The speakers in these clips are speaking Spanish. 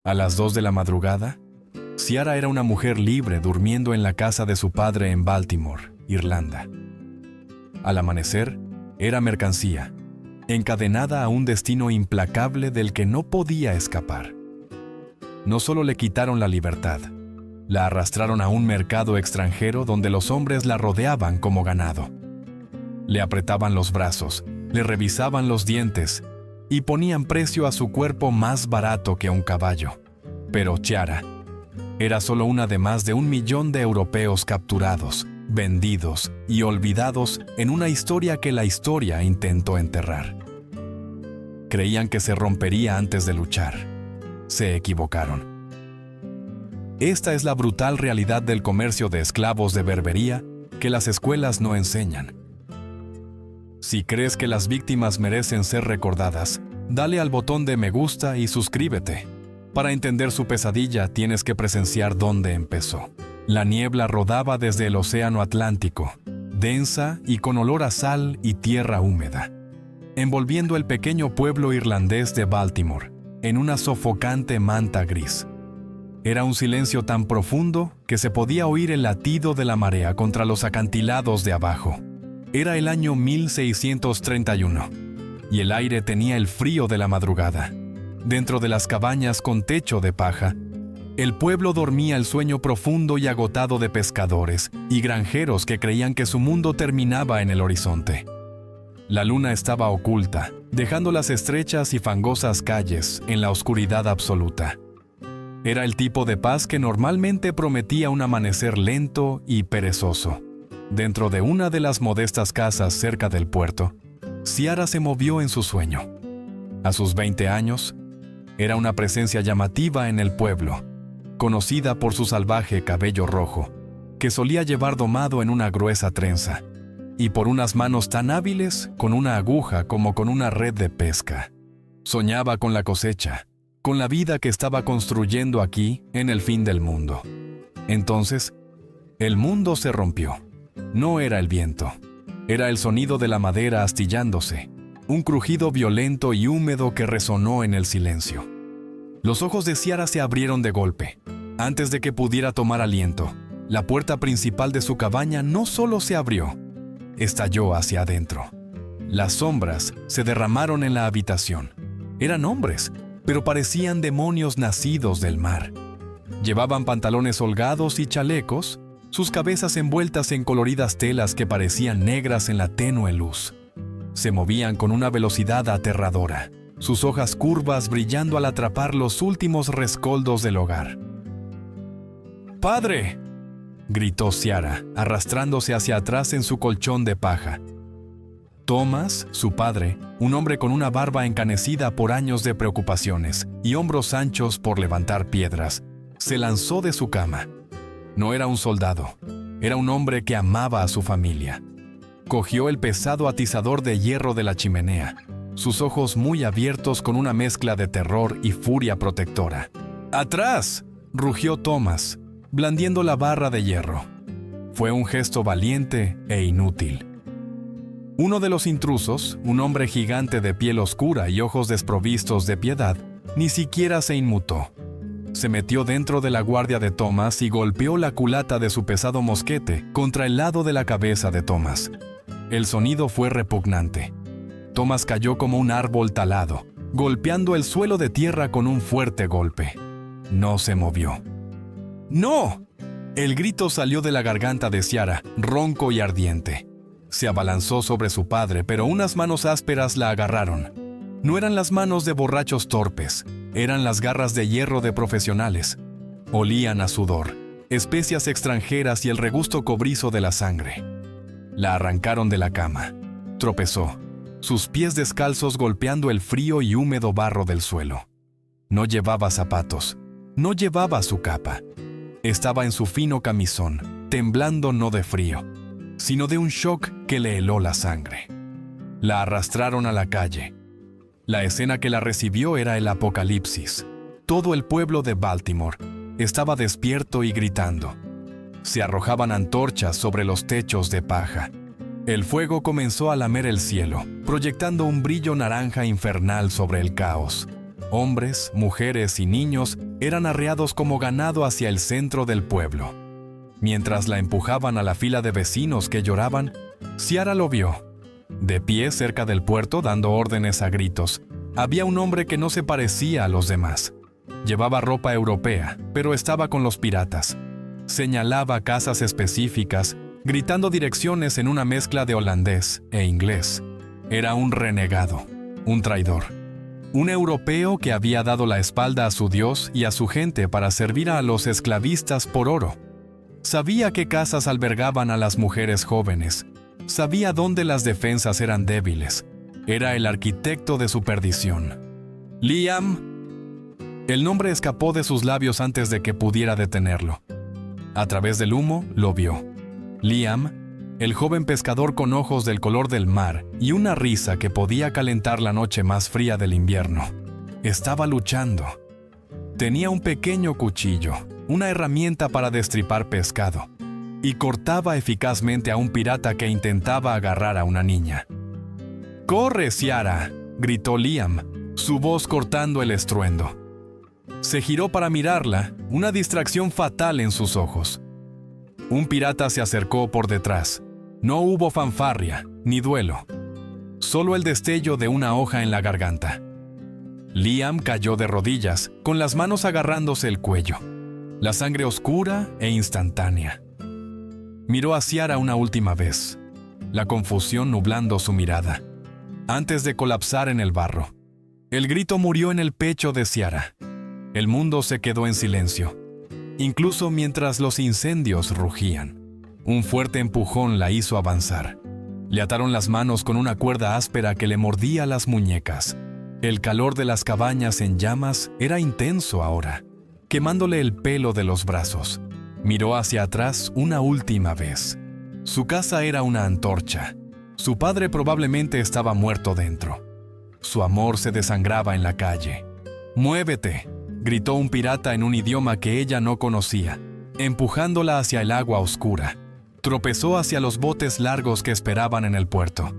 A las 2 de la madrugada, Ciara era una mujer libre durmiendo en la casa de su padre en Baltimore, Irlanda. Al amanecer, era mercancía, encadenada a un destino implacable del que no podía escapar. No solo le quitaron la libertad, la arrastraron a un mercado extranjero donde los hombres la rodeaban como ganado. Le apretaban los brazos, le revisaban los dientes y ponían precio a su cuerpo más barato que un caballo. Pero Ciara era solo una de más de 1 millón de europeos capturados, vendidos y olvidados en una historia que la historia intentó enterrar. Creían que se rompería antes de luchar. Se equivocaron. Esta es la brutal realidad del comercio de esclavos de Berbería que las escuelas no enseñan. Si crees que las víctimas merecen ser recordadas, dale al botón de me gusta y suscríbete. Para entender su pesadilla, tienes que presenciar dónde empezó. La niebla rodaba desde el océano Atlántico, densa y con olor a sal y tierra húmeda, envolviendo el pequeño pueblo irlandés de Baltimore en una sofocante manta gris. Era un silencio tan profundo que se podía oír el latido de la marea contra los acantilados de abajo. Era el año 1631, y el aire tenía el frío de la madrugada. Dentro de las cabañas con techo de paja, el pueblo dormía el sueño profundo y agotado de pescadores y granjeros que creían que su mundo terminaba en el horizonte. La luna estaba oculta, dejando las estrechas y fangosas calles en la oscuridad absoluta. Era el tipo de paz que normalmente prometía un amanecer lento y perezoso. Dentro de una de las modestas casas cerca del puerto, Ciara se movió en su sueño. A sus 20 años, era una presencia llamativa en el pueblo, conocida por su salvaje cabello rojo, que solía llevar domado en una gruesa trenza, y por unas manos tan hábiles con una aguja como con una red de pesca. Soñaba con la cosecha, con la vida que estaba construyendo aquí en el fin del mundo. Entonces, el mundo se rompió. No era el viento, era el sonido de la madera astillándose, un crujido violento y húmedo que resonó en el silencio. Los ojos de Ciara se abrieron de golpe. Antes de que pudiera tomar aliento, la puerta principal de su cabaña no solo se abrió, estalló hacia adentro. Las sombras se derramaron en la habitación. Eran hombres, pero parecían demonios nacidos del mar. Llevaban pantalones holgados y chalecos, sus cabezas envueltas en coloridas telas que parecían negras en la tenue luz. Se movían con una velocidad aterradora, sus hojas curvas brillando al atrapar los últimos rescoldos del hogar. ¡Padre!, gritó Ciara, arrastrándose hacia atrás en su colchón de paja. Thomas, su padre, un hombre con una barba encanecida por años de preocupaciones y hombros anchos por levantar piedras, se lanzó de su cama. No era un soldado, era un hombre que amaba a su familia. Cogió el pesado atizador de hierro de la chimenea, sus ojos muy abiertos con una mezcla de terror y furia protectora. ¡Atrás!, rugió Thomas, blandiendo la barra de hierro. Fue un gesto valiente e inútil. Uno de los intrusos, un hombre gigante de piel oscura y ojos desprovistos de piedad, ni siquiera se inmutó. Se metió dentro de la guardia de Thomas y golpeó la culata de su pesado mosquete contra el lado de la cabeza de Thomas. El sonido fue repugnante. Thomas cayó como un árbol talado, golpeando el suelo de tierra con un fuerte golpe. No se movió. ¡No! El grito salió de la garganta de Ciara, ronco y ardiente. Se abalanzó sobre su padre, pero unas manos ásperas la agarraron. No eran las manos de borrachos torpes, eran las garras de hierro de profesionales. Olían a sudor, especias extranjeras y el regusto cobrizo de la sangre. La arrancaron de la cama. Tropezó, sus pies descalzos golpeando el frío y húmedo barro del suelo. No llevaba zapatos, no llevaba su capa. Estaba en su fino camisón, temblando no de frío, sino de un shock que le heló la sangre. La arrastraron a la calle. La escena que la recibió era el apocalipsis. Todo el pueblo de Baltimore estaba despierto y gritando. Se arrojaban antorchas sobre los techos de paja. El fuego comenzó a lamer el cielo, proyectando un brillo naranja infernal sobre el caos. Hombres, mujeres y niños eran arreados como ganado hacia el centro del pueblo. Mientras la empujaban a la fila de vecinos que lloraban, Ciara lo vio. De pie cerca del puerto dando órdenes a gritos, había un hombre que no se parecía a los demás. Llevaba ropa europea, pero estaba con los piratas. Señalaba casas específicas, gritando direcciones en una mezcla de holandés e inglés. Era un renegado, un traidor. Un europeo que había dado la espalda a su Dios y a su gente para servir a los esclavistas por oro. Sabía qué casas albergaban a las mujeres jóvenes. Sabía dónde las defensas eran débiles. Era el arquitecto de su perdición. Liam. El nombre escapó de sus labios antes de que pudiera detenerlo. A través del humo, lo vio. Liam, el joven pescador con ojos del color del mar y una risa que podía calentar la noche más fría del invierno. Estaba luchando. Tenía un pequeño cuchillo, una herramienta para destripar pescado, y cortaba eficazmente a un pirata que intentaba agarrar a una niña. ¡Corre, Ciara!, gritó Liam, su voz cortando el estruendo. Se giró para mirarla, una distracción fatal en sus ojos. Un pirata se acercó por detrás. No hubo fanfarria, ni duelo. Solo el destello de una hoja en la garganta. Liam cayó de rodillas, con las manos agarrándose el cuello. La sangre oscura e instantánea. Miró a Ciara una última vez, la confusión nublando su mirada, antes de colapsar en el barro. El grito murió en el pecho de Ciara. El mundo se quedó en silencio, incluso mientras los incendios rugían. Un fuerte empujón la hizo avanzar. Le ataron las manos con una cuerda áspera que le mordía las muñecas. El calor de las cabañas en llamas era intenso ahora, quemándole el pelo de los brazos. Miró hacia atrás una última vez. Su casa era una antorcha. Su padre probablemente estaba muerto dentro. Su amor se desangraba en la calle. «¡Muévete!», gritó un pirata en un idioma que ella no conocía, empujándola hacia el agua oscura. Tropezó hacia los botes largos que esperaban en el puerto.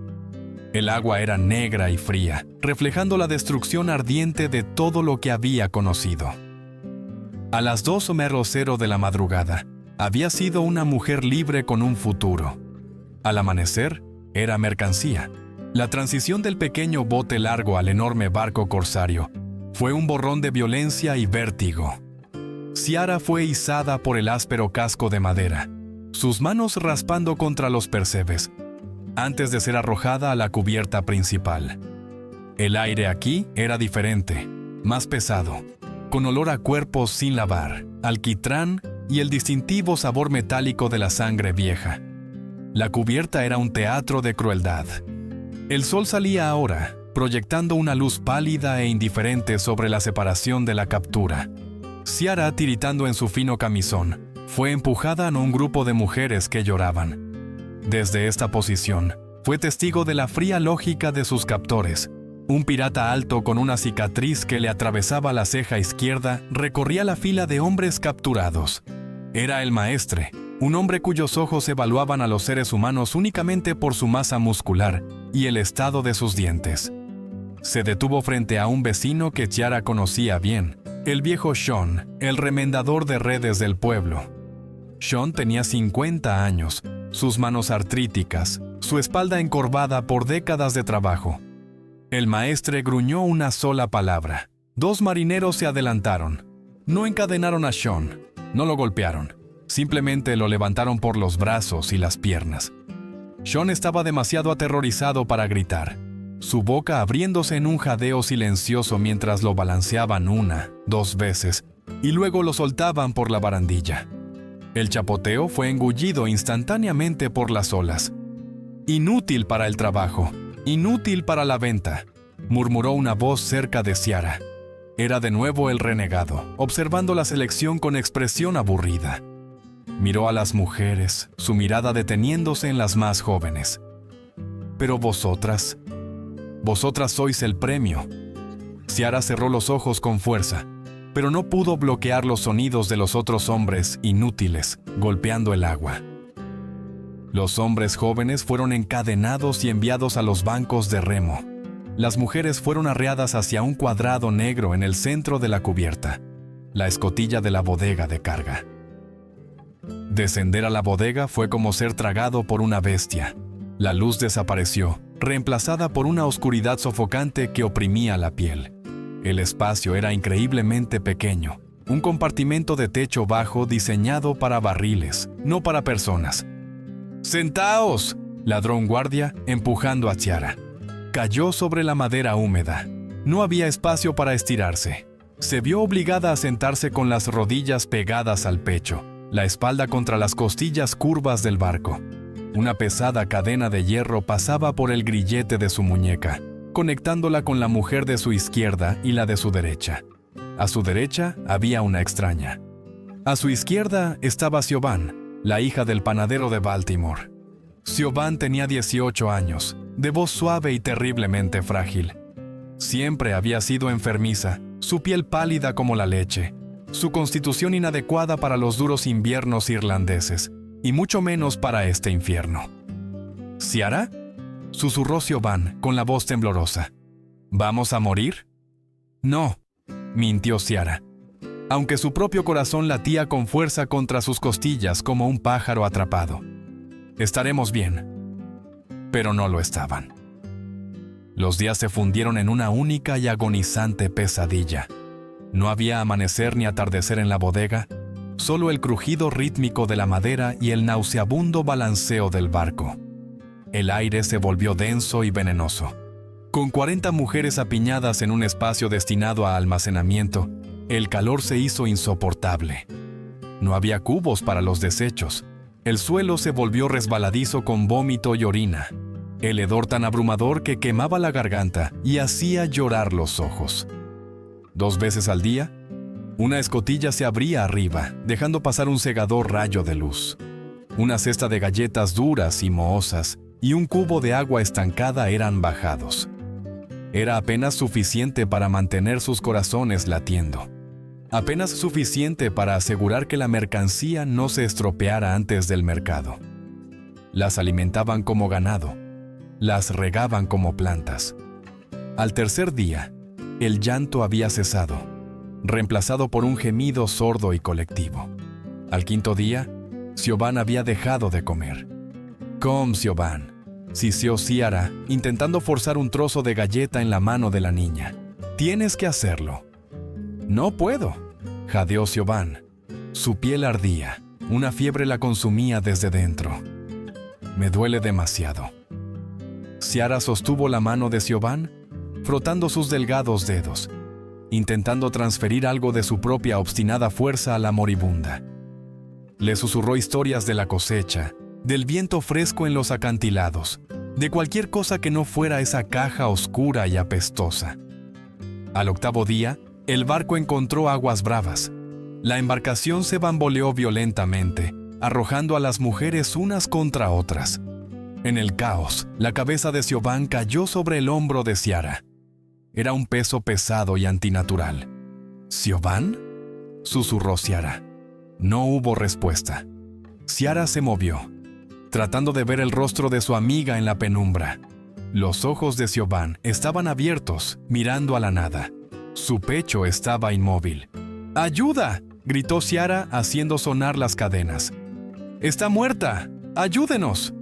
El agua era negra y fría, reflejando la destrucción ardiente de todo lo que había conocido. A las 2:00 de la madrugada, había sido una mujer libre con un futuro. Al amanecer, era mercancía. La transición del pequeño bote largo al enorme barco corsario fue un borrón de violencia y vértigo. Ciara fue izada por el áspero casco de madera, sus manos raspando contra los percebes, antes de ser arrojada a la cubierta principal. El aire aquí era diferente, más pesado, con olor a cuerpos sin lavar, alquitrán y el distintivo sabor metálico de la sangre vieja. La cubierta era un teatro de crueldad. El sol salía ahora, proyectando una luz pálida e indiferente sobre la separación de la captura. Ciara, tiritando en su fino camisón, fue empujada a un grupo de mujeres que lloraban. Desde esta posición, fue testigo de la fría lógica de sus captores. Un pirata alto con una cicatriz que le atravesaba la ceja izquierda recorría la fila de hombres capturados. Era el maestre, un hombre cuyos ojos evaluaban a los seres humanos únicamente por su masa muscular y el estado de sus dientes. Se detuvo frente a un vecino que Ciara conocía bien, el viejo Sean, el remendador de redes del pueblo. Sean tenía 50 años, sus manos artríticas, su espalda encorvada por décadas de trabajo. El maestre gruñó una sola palabra. 2 marineros se adelantaron. No encadenaron a Sean, no lo golpearon. Simplemente lo levantaron por los brazos y las piernas. Sean estaba demasiado aterrorizado para gritar, su boca abriéndose en un jadeo silencioso mientras lo balanceaban 1, 2 veces, y luego lo soltaban por la barandilla. El chapoteo fue engullido instantáneamente por las olas. «Inútil para el trabajo, inútil para la venta», murmuró una voz cerca de Ciara. Era de nuevo el renegado, observando la selección con expresión aburrida. Miró a las mujeres, su mirada deteniéndose en las más jóvenes. «Pero vosotras sois el premio». Ciara cerró los ojos con fuerza, pero no pudo bloquear los sonidos de los otros hombres inútiles golpeando el agua. Los hombres jóvenes fueron encadenados y enviados a los bancos de remo. Las mujeres fueron arreadas hacia un cuadrado negro en el centro de la cubierta. la escotilla de la bodega de carga. Descender a la bodega fue como ser tragado por una bestia. La luz desapareció, reemplazada por una oscuridad sofocante que oprimía la piel. El espacio era increíblemente pequeño, un compartimento de techo bajo diseñado para barriles, no para personas. ¡Sentaos!, ladró un guardia, empujando a Ciara. Cayó sobre la madera húmeda. No había espacio para estirarse. Se vio obligada a sentarse con las rodillas pegadas al pecho, la espalda contra las costillas curvas del barco. Una pesada cadena de hierro pasaba por el grillete de su muñeca, conectándola con la mujer de su izquierda y la de su derecha. A su derecha había una extraña. A su izquierda estaba Siobhan, la hija del panadero de Baltimore. Siobhan tenía 18 años, de voz suave y terriblemente frágil. Siempre había sido enfermiza, su piel pálida como la leche, su constitución inadecuada para los duros inviernos irlandeses, y mucho menos para este infierno. ¿Ciara?, susurró Siobhan con la voz temblorosa. ¿Vamos a morir? No, mintió Ciara, aunque su propio corazón latía con fuerza contra sus costillas como un pájaro atrapado. Estaremos bien. Pero no lo estaban. Los días se fundieron en una única y agonizante pesadilla. No había amanecer ni atardecer en la bodega, solo el crujido rítmico de la madera y el nauseabundo balanceo del barco. El aire se volvió denso y venenoso. Con 40 mujeres apiñadas en un espacio destinado a almacenamiento, el calor se hizo insoportable. No había cubos para los desechos. El suelo se volvió resbaladizo con vómito y orina. El hedor tan abrumador que quemaba la garganta y hacía llorar los ojos. 2 veces al día, una escotilla se abría arriba, dejando pasar un cegador rayo de luz. Una cesta de galletas duras y mohosas y un cubo de agua estancada eran bajados. Era apenas suficiente para mantener sus corazones latiendo. Apenas suficiente para asegurar que la mercancía no se estropeara antes del mercado. Las alimentaban como ganado. Las regaban como plantas. Al tercer día, el llanto había cesado, reemplazado por un gemido sordo y colectivo. Al quinto día, Siobhan había dejado de comer. «Com, Siobhan», siseó Ciara, intentando forzar un trozo de galleta en la mano de la niña. «Tienes que hacerlo». «No puedo», jadeó Siobhan. Su piel ardía, una fiebre la consumía desde dentro. «Me duele demasiado». Ciara sostuvo la mano de Siobhan, frotando sus delgados dedos, intentando transferir algo de su propia obstinada fuerza a la moribunda. Le susurró historias de la cosecha, del viento fresco en los acantilados, de cualquier cosa que no fuera esa caja oscura y apestosa. Al octavo día, el barco encontró aguas bravas. La embarcación se bamboleó violentamente, arrojando a las mujeres unas contra otras. En el caos, la cabeza de Siobhan cayó sobre el hombro de Ciara. Era un peso pesado y antinatural. «¿Siobhan?», susurró Ciara. No hubo respuesta. Ciara se movió, tratando de ver el rostro de su amiga en la penumbra. Los ojos de Siobhan estaban abiertos, mirando a la nada. Su pecho estaba inmóvil. «¡Ayuda!», gritó Ciara, haciendo sonar las cadenas. «¡Está muerta! ¡Ayúdenos!».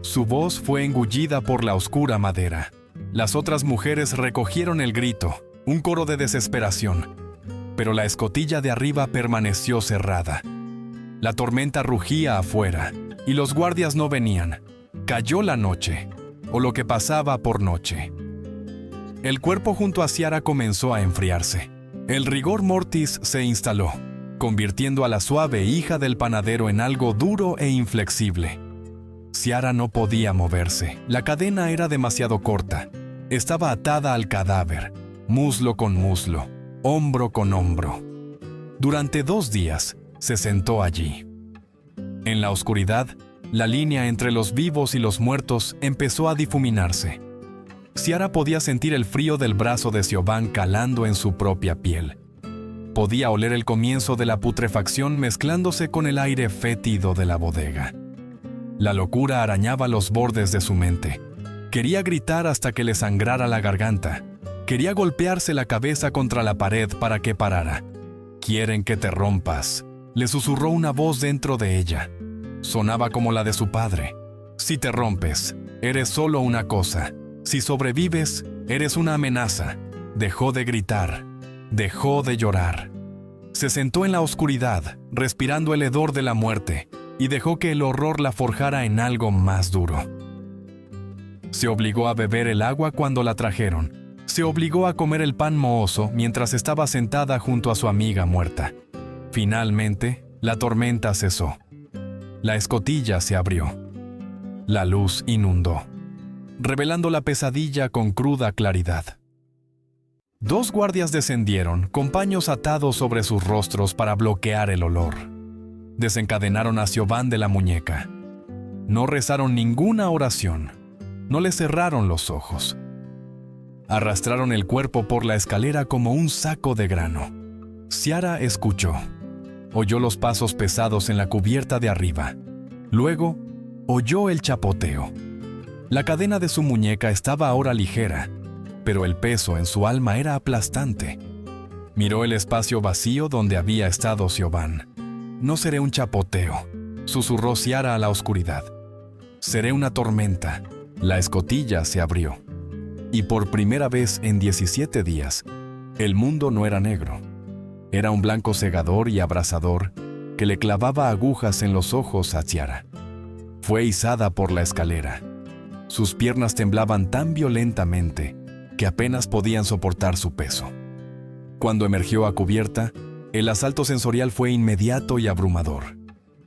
Su voz fue engullida por la oscura madera. Las otras mujeres recogieron el grito, un coro de desesperación. Pero la escotilla de arriba permaneció cerrada. La tormenta rugía afuera, y los guardias no venían. Cayó la noche, o lo que pasaba por noche. El cuerpo junto a Ciara comenzó a enfriarse. El rigor mortis se instaló, convirtiendo a la suave hija del panadero en algo duro e inflexible. Ciara no podía moverse. La cadena era demasiado corta. Estaba atada al cadáver, muslo con muslo, hombro con hombro. Durante 2 días, se sentó allí. En la oscuridad, la línea entre los vivos y los muertos empezó a difuminarse. Ciara podía sentir el frío del brazo de Siobhan calando en su propia piel. Podía oler el comienzo de la putrefacción mezclándose con el aire fétido de la bodega. La locura arañaba los bordes de su mente. Quería gritar hasta que le sangrara la garganta. Quería golpearse la cabeza contra la pared para que parara. «Quieren que te rompas», le susurró una voz dentro de ella. Sonaba como la de su padre. «Si te rompes, eres solo una cosa. Si sobrevives, eres una amenaza». Dejó de gritar, dejó de llorar. Se sentó en la oscuridad, respirando el hedor de la muerte, y dejó que el horror la forjara en algo más duro. Se obligó a beber el agua cuando la trajeron. Se obligó a comer el pan mohoso mientras estaba sentada junto a su amiga muerta. Finalmente, la tormenta cesó. La escotilla se abrió. La luz inundó, revelando la pesadilla con cruda claridad. 2 guardias descendieron, con paños atados sobre sus rostros para bloquear el olor. Desencadenaron a Siobhan de la muñeca. No rezaron ninguna oración. No le cerraron los ojos. Arrastraron el cuerpo por la escalera como un saco de grano. Ciara escuchó. Oyó los pasos pesados en la cubierta de arriba. Luego, oyó el chapoteo. La cadena de su muñeca estaba ahora ligera, pero el peso en su alma era aplastante. Miró el espacio vacío donde había estado Siobhan. «No seré un chapoteo», susurró Ciara a la oscuridad. «Seré una tormenta». La escotilla se abrió. Y por primera vez en 17 días, el mundo no era negro. Era un blanco cegador y abrasador que le clavaba agujas en los ojos a Ciara. Fue izada por la escalera. Sus piernas temblaban tan violentamente que apenas podían soportar su peso. Cuando emergió a cubierta, el asalto sensorial fue inmediato y abrumador.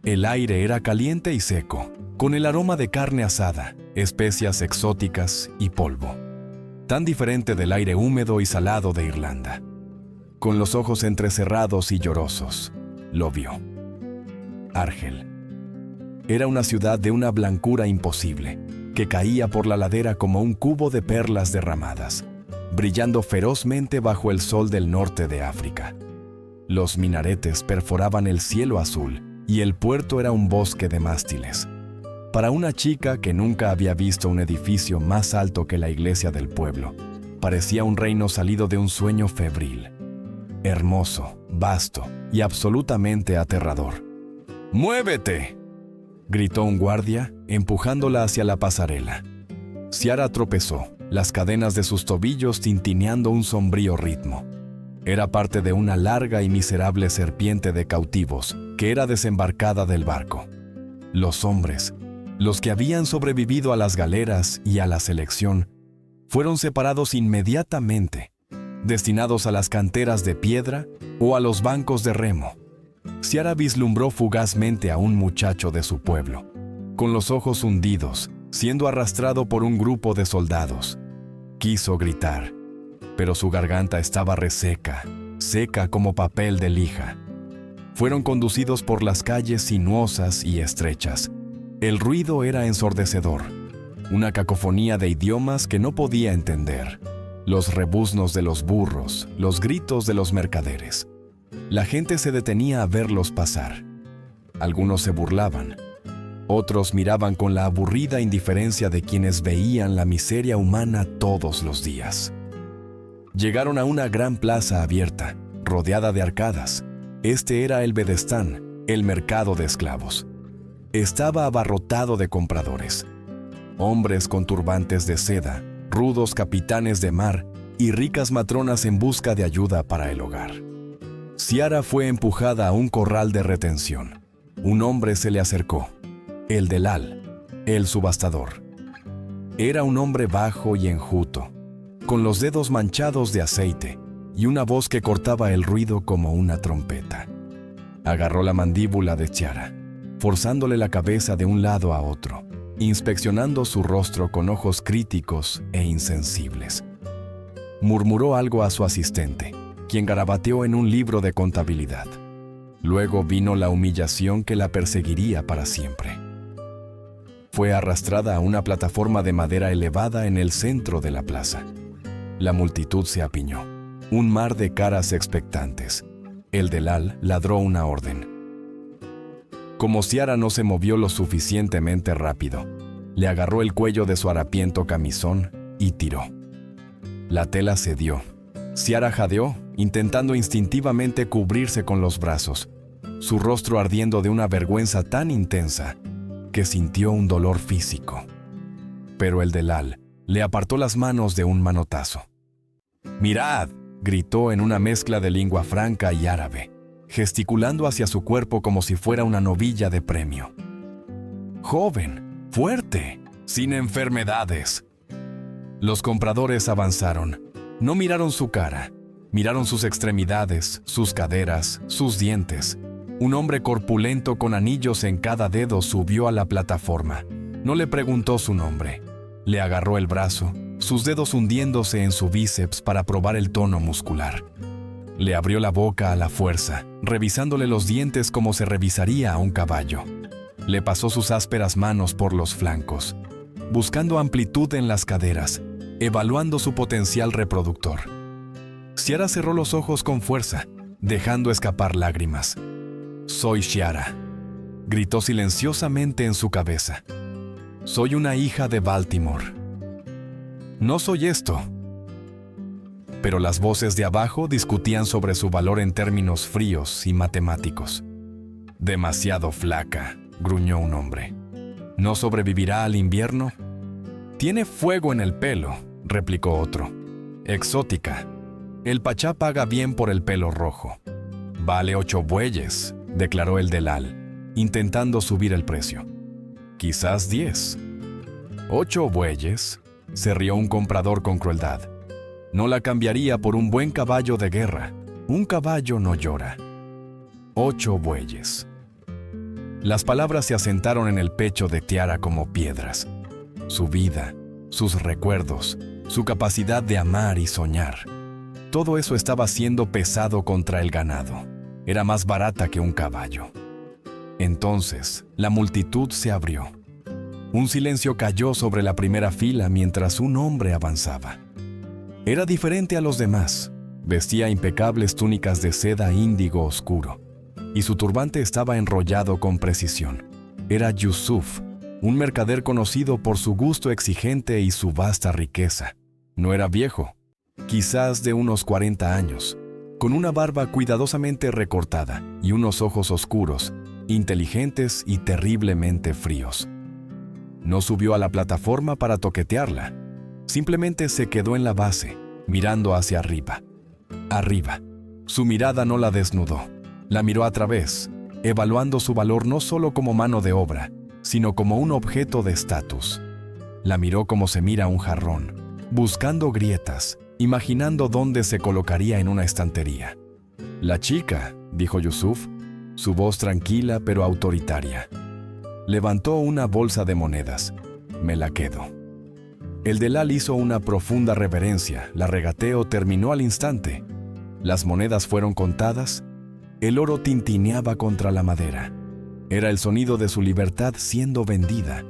El aire era caliente y seco, con el aroma de carne asada, especias exóticas y polvo. Tan diferente del aire húmedo y salado de Irlanda. Con los ojos entrecerrados y llorosos, lo vio. Argel. Era una ciudad de una blancura imposible, que caía por la ladera como un cubo de perlas derramadas, brillando ferozmente bajo el sol del norte de África. Los minaretes perforaban el cielo azul y el puerto era un bosque de mástiles. Para una chica que nunca había visto un edificio más alto que la iglesia del pueblo, parecía un reino salido de un sueño febril. Hermoso, vasto y absolutamente aterrador. «¡Muévete!», gritó un guardia, empujándola hacia la pasarela. Ciara tropezó, las cadenas de sus tobillos tintineando un sombrío ritmo. Era parte de una larga y miserable serpiente de cautivos que era desembarcada del barco. Los hombres, los que habían sobrevivido a las galeras y a la selección, fueron separados inmediatamente, destinados a las canteras de piedra o a los bancos de remo. Ciara vislumbró fugazmente a un muchacho de su pueblo, con los ojos hundidos, siendo arrastrado por un grupo de soldados. Quiso gritar, pero su garganta estaba reseca, seca como papel de lija. Fueron conducidos por las calles sinuosas y estrechas. El ruido era ensordecedor, una cacofonía de idiomas que no podía entender. Los rebuznos de los burros, los gritos de los mercaderes. La gente se detenía a verlos pasar. Algunos se burlaban. Otros miraban con la aburrida indiferencia de quienes veían la miseria humana todos los días. Llegaron a una gran plaza abierta, rodeada de arcadas. Este era el Bedestán, el mercado de esclavos. Estaba abarrotado de compradores. Hombres con turbantes de seda, rudos capitanes de mar y ricas matronas en busca de ayuda para el hogar. Ciara fue empujada a un corral de retención. Un hombre se le acercó, el Delal, el subastador. Era un hombre bajo y enjuto, con los dedos manchados de aceite y una voz que cortaba el ruido como una trompeta. Agarró la mandíbula de Ciara, forzándole la cabeza de un lado a otro, inspeccionando su rostro con ojos críticos e insensibles. Murmuró algo a su asistente, quien garabateó en un libro de contabilidad. Luego vino la humillación que la perseguiría para siempre. Fue arrastrada a una plataforma de madera elevada en el centro de la plaza. La multitud se apiñó, un mar de caras expectantes. El Delal ladró una orden. Como Ciara no se movió lo suficientemente rápido, le agarró el cuello de su harapiento camisón y tiró. La tela cedió, Ciara jadeó, intentando instintivamente cubrirse con los brazos, su rostro ardiendo de una vergüenza tan intensa que sintió un dolor físico. Pero el Delal le apartó las manos de un manotazo. «¡Mirad!», gritó en una mezcla de lengua franca y árabe, gesticulando hacia su cuerpo como si fuera una novilla de premio. «Joven, fuerte, sin enfermedades». Los compradores avanzaron. No miraron su cara, miraron sus extremidades, sus caderas, sus dientes. Un hombre corpulento con anillos en cada dedo subió a la plataforma. No le preguntó su nombre. Le agarró el brazo, sus dedos hundiéndose en su bíceps para probar el tono muscular. Le abrió la boca a la fuerza, revisándole los dientes como se revisaría a un caballo. Le pasó sus ásperas manos por los flancos, buscando amplitud en las caderas, evaluando su potencial reproductor. Ciara cerró los ojos con fuerza, dejando escapar lágrimas. «Soy Ciara», gritó silenciosamente en su cabeza. «Soy una hija de Baltimore. No soy esto». Pero las voces de abajo discutían sobre su valor en términos fríos y matemáticos. «Demasiado flaca», gruñó un hombre. «¿No sobrevivirá al invierno?» «Tiene fuego en el pelo», replicó otro. «Exótica. El pachá paga bien por el pelo rojo». «Vale 8 bueyes», declaró el Delal, intentando subir el precio. «Quizás 10». «¿8 bueyes?», se rió un comprador con crueldad. «No la cambiaría por un buen caballo de guerra. Un caballo no llora». 8 bueyes. Las palabras se asentaron en el pecho de Ciara como piedras. Su vida, sus recuerdos, su capacidad de amar y soñar. Todo eso estaba siendo pesado contra el ganado. Era más barata que un caballo. Entonces, la multitud se abrió. Un silencio cayó sobre la primera fila mientras un hombre avanzaba. Era diferente a los demás. Vestía impecables túnicas de seda índigo oscuro, y su turbante estaba enrollado con precisión. Era Yusuf, un mercader conocido por su gusto exigente y su vasta riqueza. No era viejo, quizás de unos 40 años, con una barba cuidadosamente recortada y unos ojos oscuros, inteligentes y terriblemente fríos. No subió a la plataforma para toquetearla. Simplemente se quedó en la base, mirando hacia arriba. Arriba. Su mirada no la desnudó. La miró a través, evaluando su valor no solo como mano de obra, sino como un objeto de estatus. La miró como se mira un jarrón, buscando grietas, imaginando dónde se colocaría en una estantería. «La chica», dijo Yusuf, su voz tranquila pero autoritaria. Levantó una bolsa de monedas. «Me la quedo». El Delal hizo una profunda reverencia. La regateo terminó al instante. Las monedas fueron contadas. El oro tintineaba contra la madera. Era el sonido de su libertad siendo vendida.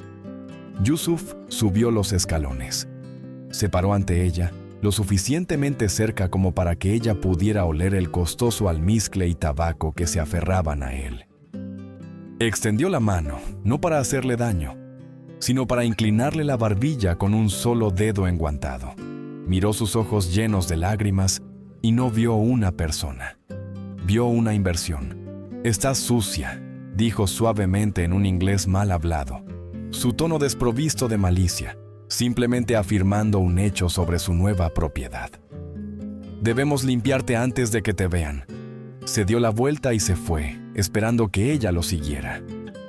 Yusuf subió los escalones. Se paró ante ella, lo suficientemente cerca como para que ella pudiera oler el costoso almizcle y tabaco que se aferraban a él. Extendió la mano, no para hacerle daño, sino para inclinarle la barbilla con un solo dedo enguantado. Miró sus ojos llenos de lágrimas y no vio una persona. Vio una inversión. «Estás sucia», dijo suavemente en un inglés mal hablado, su tono desprovisto de malicia, simplemente afirmando un hecho sobre su nueva propiedad. «Debemos limpiarte antes de que te vean». Se dio la vuelta y se fue, esperando que ella lo siguiera.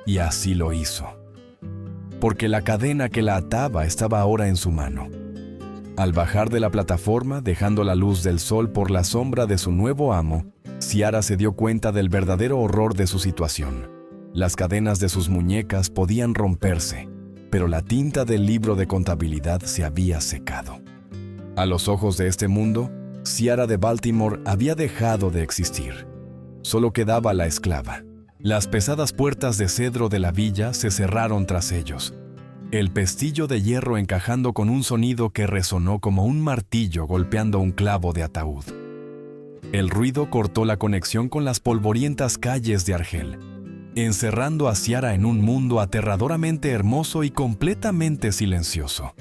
Y así lo hizo. Porque la cadena que la ataba estaba ahora en su mano. Al bajar de la plataforma, dejando la luz del sol por la sombra de su nuevo amo, Ciara se dio cuenta del verdadero horror de su situación. Las cadenas de sus muñecas podían romperse, pero la tinta del libro de contabilidad se había secado. A los ojos de este mundo, Ciara de Baltimore había dejado de existir. Solo quedaba la esclava. Las pesadas puertas de cedro de la villa se cerraron tras ellos. El pestillo de hierro encajando con un sonido que resonó como un martillo golpeando un clavo de ataúd. El ruido cortó la conexión con las polvorientas calles de Argel, encerrando a Ciara en un mundo aterradoramente hermoso y completamente silencioso.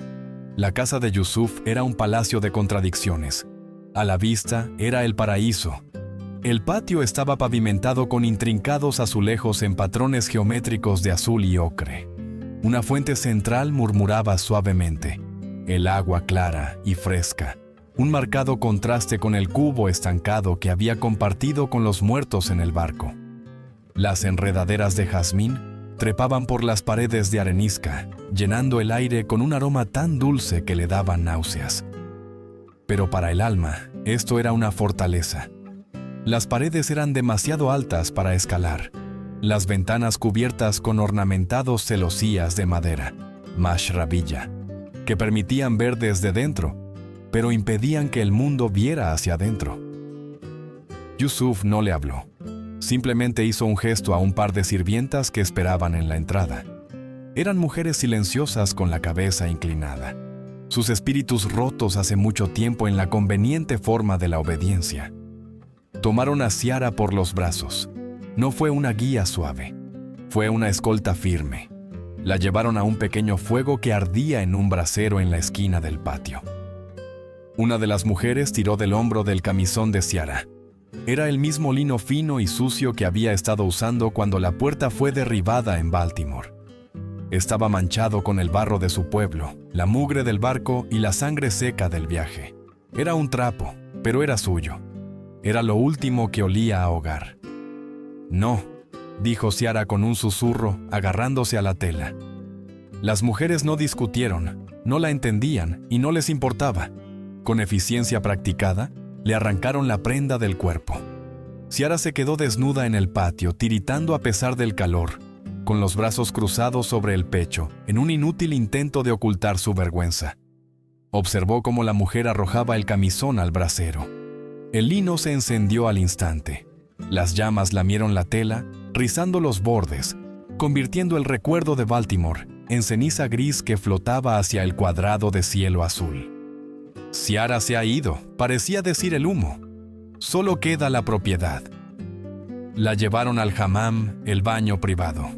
La casa de Yusuf era un palacio de contradicciones. A la vista era el paraíso. El patio estaba pavimentado con intrincados azulejos en patrones geométricos de azul y ocre. Una fuente central murmuraba suavemente. El agua clara y fresca, un marcado contraste con el cubo estancado que había compartido con los muertos en el barco. Las enredaderas de jazmín trepaban por las paredes de arenisca, llenando el aire con un aroma tan dulce que le daba náuseas. Pero para el alma, esto era una fortaleza. Las paredes eran demasiado altas para escalar. Las ventanas cubiertas con ornamentados celosías de madera, mashrabiyya, que permitían ver desde dentro, pero impedían que el mundo viera hacia adentro. Yusuf no le habló. Simplemente hizo un gesto a un par de sirvientas que esperaban en la entrada. Eran mujeres silenciosas con la cabeza inclinada, sus espíritus rotos hace mucho tiempo en la conveniente forma de la obediencia. Tomaron a Ciara por los brazos. No fue una guía suave, fue una escolta firme. La llevaron a un pequeño fuego que ardía en un brasero en la esquina del patio. Una de las mujeres tiró del hombro del camisón de Ciara. Era el mismo lino fino y sucio que había estado usando cuando la puerta fue derribada en Baltimore. Estaba manchado con el barro de su pueblo, la mugre del barco y la sangre seca del viaje. Era un trapo, pero era suyo. Era lo último que olía a hogar. «No», dijo Ciara con un susurro, agarrándose a la tela. Las mujeres no discutieron, no la entendían y no les importaba. Con eficiencia practicada, le arrancaron la prenda del cuerpo. Ciara se quedó desnuda en el patio, tiritando a pesar del calor, con los brazos cruzados sobre el pecho, en un inútil intento de ocultar su vergüenza. Observó cómo la mujer arrojaba el camisón al brasero. El lino se encendió al instante. Las llamas lamieron la tela, rizando los bordes, convirtiendo el recuerdo de Baltimore en ceniza gris que flotaba hacia el cuadrado de cielo azul. «Ciara se ha ido», parecía decir el humo. «Solo queda la propiedad». La llevaron al hammam, el baño privado.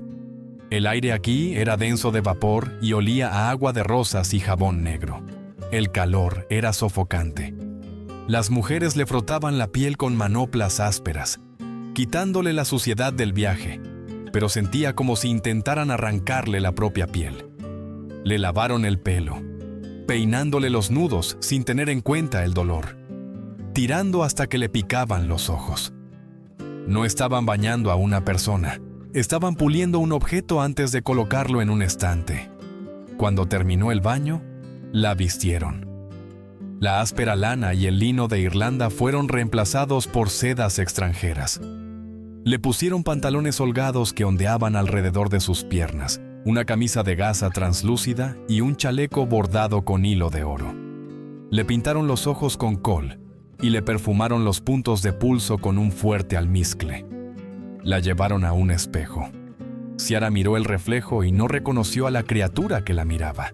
El aire aquí era denso de vapor y olía a agua de rosas y jabón negro. El calor era sofocante. Las mujeres le frotaban la piel con manoplas ásperas, quitándole la suciedad del viaje, pero sentía como si intentaran arrancarle la propia piel. Le lavaron el pelo, peinándole los nudos sin tener en cuenta el dolor, tirando hasta que le picaban los ojos. No estaban bañando a una persona, estaban puliendo un objeto antes de colocarlo en un estante. Cuando terminó el baño, la vistieron. La áspera lana y el lino de Irlanda fueron reemplazados por sedas extranjeras. Le pusieron pantalones holgados que ondeaban alrededor de sus piernas, una camisa de gasa translúcida y un chaleco bordado con hilo de oro. Le pintaron los ojos con col y le perfumaron los puntos de pulso con un fuerte almizcle. La llevaron a un espejo. Ciara miró el reflejo y no reconoció a la criatura que la miraba.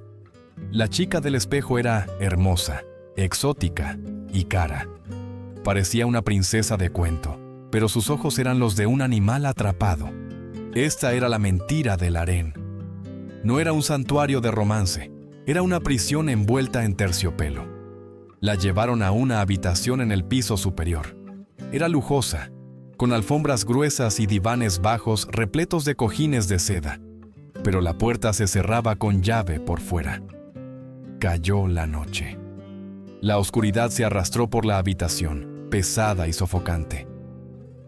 La chica del espejo era hermosa, exótica y cara. Parecía una princesa de cuento, pero sus ojos eran los de un animal atrapado. Esta era la mentira del harén. No era un santuario de romance, era una prisión envuelta en terciopelo. La llevaron a una habitación en el piso superior. Era lujosa, con alfombras gruesas y divanes bajos repletos de cojines de seda, pero la puerta se cerraba con llave por fuera. Cayó la noche. La oscuridad se arrastró por la habitación, pesada y sofocante.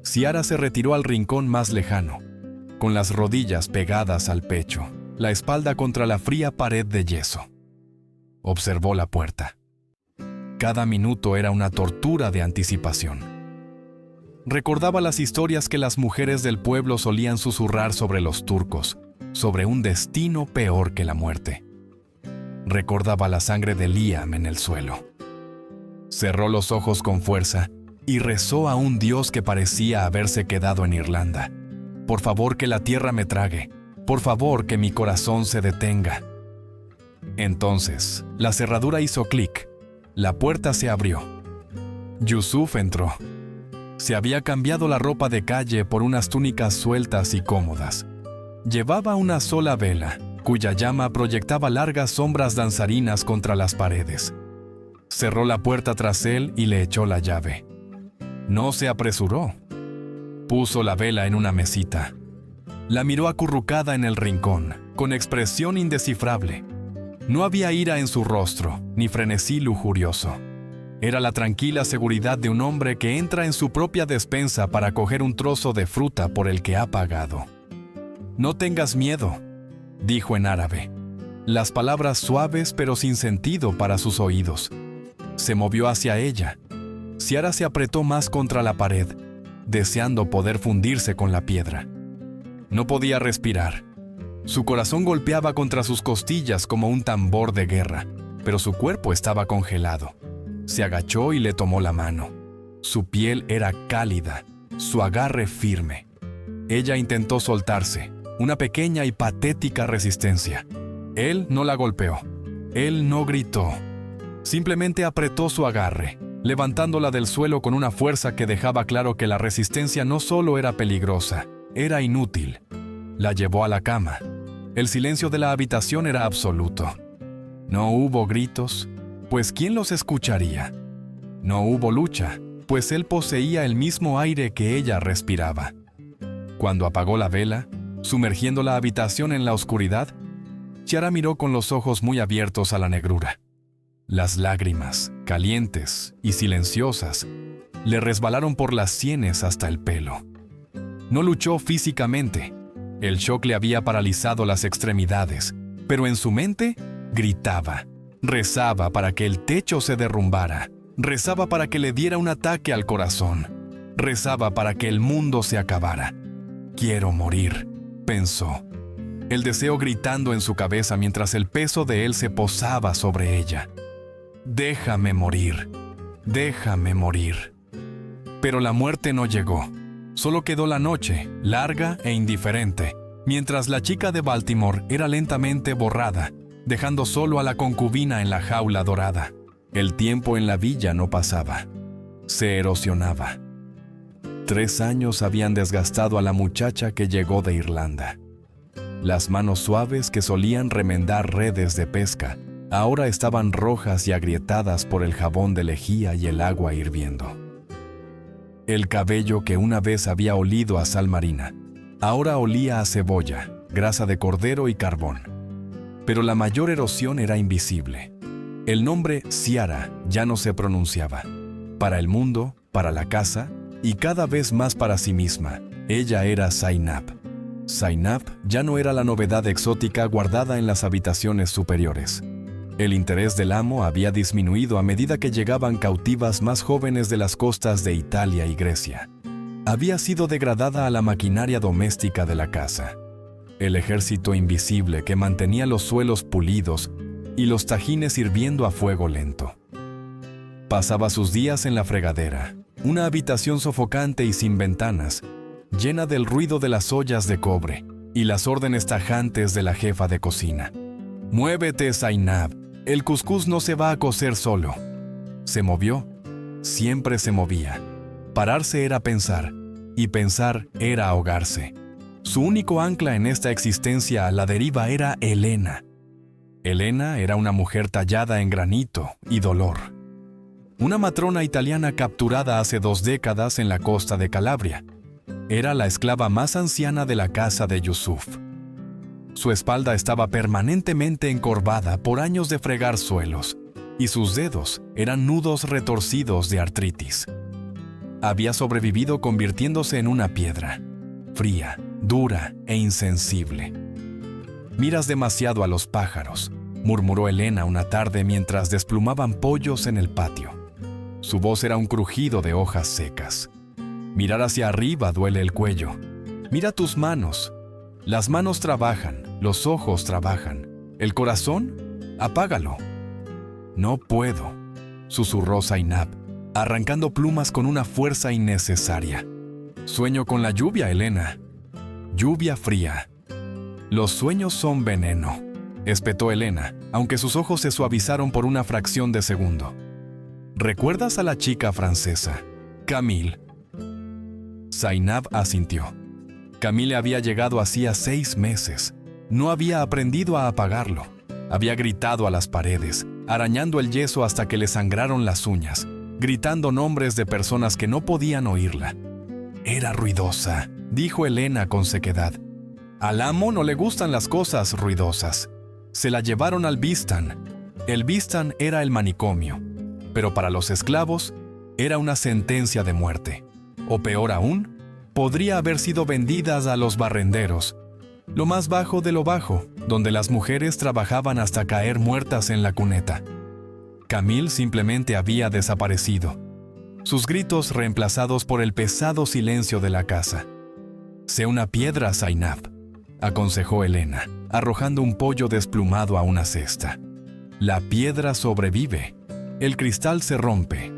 Ciara se retiró al rincón más lejano, con las rodillas pegadas al pecho, la espalda contra la fría pared de yeso. Observó la puerta. Cada minuto era una tortura de anticipación. Recordaba las historias que las mujeres del pueblo solían susurrar sobre los turcos, sobre un destino peor que la muerte. Recordaba la sangre de Liam en el suelo. Cerró los ojos con fuerza y rezó a un dios que parecía haberse quedado en Irlanda. Por favor, que la tierra me trague. Por favor, que mi corazón se detenga. Entonces, la cerradura hizo clic. La puerta se abrió. Yusuf entró. Se había cambiado la ropa de calle por unas túnicas sueltas y cómodas. Llevaba una sola vela, cuya llama proyectaba largas sombras danzarinas contra las paredes. Cerró la puerta tras él y le echó la llave. No se apresuró. Puso la vela en una mesita. La miró acurrucada en el rincón, con expresión indescifrable. No había ira en su rostro, ni frenesí lujurioso. Era la tranquila seguridad de un hombre que entra en su propia despensa para coger un trozo de fruta por el que ha pagado. «No tengas miedo», dijo en árabe. Las palabras suaves pero sin sentido para sus oídos. Se movió hacia ella. Ciara se apretó más contra la pared, deseando poder fundirse con la piedra. No podía respirar. Su corazón golpeaba contra sus costillas como un tambor de guerra, pero su cuerpo estaba congelado. Se agachó y le tomó la mano. Su piel era cálida, su agarre firme. Ella intentó soltarse, una pequeña y patética resistencia. Él no la golpeó. Él no gritó. Simplemente apretó su agarre, levantándola del suelo con una fuerza que dejaba claro que la resistencia no solo era peligrosa, era inútil. La llevó a la cama. El silencio de la habitación era absoluto. No hubo gritos, pues ¿quién los escucharía? No hubo lucha, pues él poseía el mismo aire que ella respiraba. Cuando apagó la vela, sumergiendo la habitación en la oscuridad, Ciara miró con los ojos muy abiertos a la negrura. Las lágrimas, calientes y silenciosas, le resbalaron por las sienes hasta el pelo. No luchó físicamente. El shock le había paralizado las extremidades, pero en su mente gritaba, rezaba para que el techo se derrumbara, rezaba para que le diera un ataque al corazón, rezaba para que el mundo se acabara. «Quiero morir», pensó, el deseo gritando en su cabeza mientras el peso de él se posaba sobre ella. «Déjame morir, déjame morir». Pero la muerte no llegó. Solo quedó la noche, larga e indiferente, mientras la chica de Baltimore era lentamente borrada, dejando solo a la concubina en la jaula dorada. El tiempo en la villa no pasaba. Se erosionaba. 3 años habían desgastado a la muchacha que llegó de Irlanda. Las manos suaves que solían remendar redes de pesca, ahora estaban rojas y agrietadas por el jabón de lejía y el agua hirviendo. El cabello que una vez había olido a sal marina, ahora olía a cebolla, grasa de cordero y carbón. Pero la mayor erosión era invisible. El nombre Ciara ya no se pronunciaba. Para el mundo, para la casa y cada vez más para sí misma, ella era Zainab. Zainab ya no era la novedad exótica guardada en las habitaciones superiores. El interés del amo había disminuido a medida que llegaban cautivas más jóvenes de las costas de Italia y Grecia. Había sido degradada a la maquinaria doméstica de la casa. El ejército invisible que mantenía los suelos pulidos y los tajines hirviendo a fuego lento. Pasaba sus días en la fregadera, una habitación sofocante y sin ventanas, llena del ruido de las ollas de cobre y las órdenes tajantes de la jefa de cocina. «Muévete, Zainab, el cuscús no se va a cocer solo». Se movió, siempre se movía. Pararse era pensar, y pensar era ahogarse. Su único ancla en esta existencia a la deriva era Elena. Elena era una mujer tallada en granito y dolor. Una matrona italiana capturada hace 2 décadas en la costa de Calabria. Era la esclava más anciana de la casa de Yusuf. Su espalda estaba permanentemente encorvada por años de fregar suelos, y sus dedos eran nudos retorcidos de artritis. Había sobrevivido convirtiéndose en una piedra, fría, dura e insensible. «Miras demasiado a los pájaros», murmuró Elena una tarde mientras desplumaban pollos en el patio. Su voz era un crujido de hojas secas. «Mirar hacia arriba duele el cuello. Mira tus manos. Las manos trabajan, los ojos trabajan. El corazón, apágalo». «No puedo», susurró Zainab, arrancando plumas con una fuerza innecesaria. «Sueño con la lluvia, Elena. Lluvia fría». «Los sueños son veneno», espetó Elena, aunque sus ojos se suavizaron por una fracción de segundo. «¿Recuerdas a la chica francesa, Camille?» Zainab asintió. Camille había llegado hacía 6 meses. No había aprendido a apagarlo. Había gritado a las paredes, arañando el yeso hasta que le sangraron las uñas, gritando nombres de personas que no podían oírla. Era ruidosa, dijo Elena con sequedad. Al amo no le gustan las cosas ruidosas. Se la llevaron al Bistan. El Bistan era el manicomio, pero para los esclavos era una sentencia de muerte. O peor aún, podría haber sido vendidas a los barrenderos, lo más bajo de lo bajo, donde las mujeres trabajaban hasta caer muertas en la cuneta. Camille simplemente había desaparecido, sus gritos reemplazados por el pesado silencio de la casa. «Sé una piedra, Zainab», aconsejó Elena, arrojando un pollo desplumado a una cesta. «La piedra sobrevive, el cristal se rompe».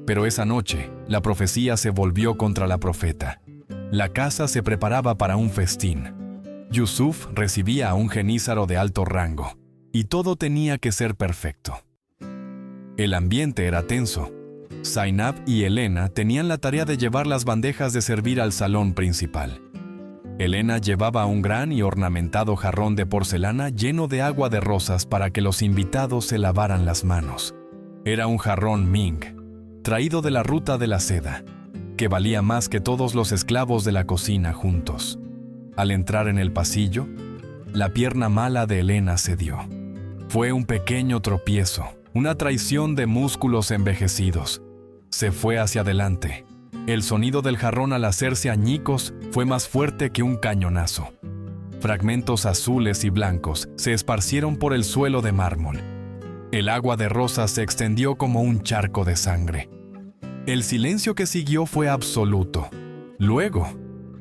Pero esa noche, la profecía se volvió contra la profeta. La casa se preparaba para un festín. Yusuf recibía a un genízaro de alto rango, y todo tenía que ser perfecto. El ambiente era tenso. Zainab y Elena tenían la tarea de llevar las bandejas de servir al salón principal. Elena llevaba un gran y ornamentado jarrón de porcelana lleno de agua de rosas para que los invitados se lavaran las manos. Era un jarrón Ming, traído de la ruta de la seda, que valía más que todos los esclavos de la cocina juntos. Al entrar en el pasillo, la pierna mala de Elena cedió. Fue un pequeño tropiezo, una traición de músculos envejecidos. Se fue hacia adelante. El sonido del jarrón al hacerse añicos fue más fuerte que un cañonazo. Fragmentos azules y blancos se esparcieron por el suelo de mármol. El agua de rosas se extendió como un charco de sangre. El silencio que siguió fue absoluto. Luego,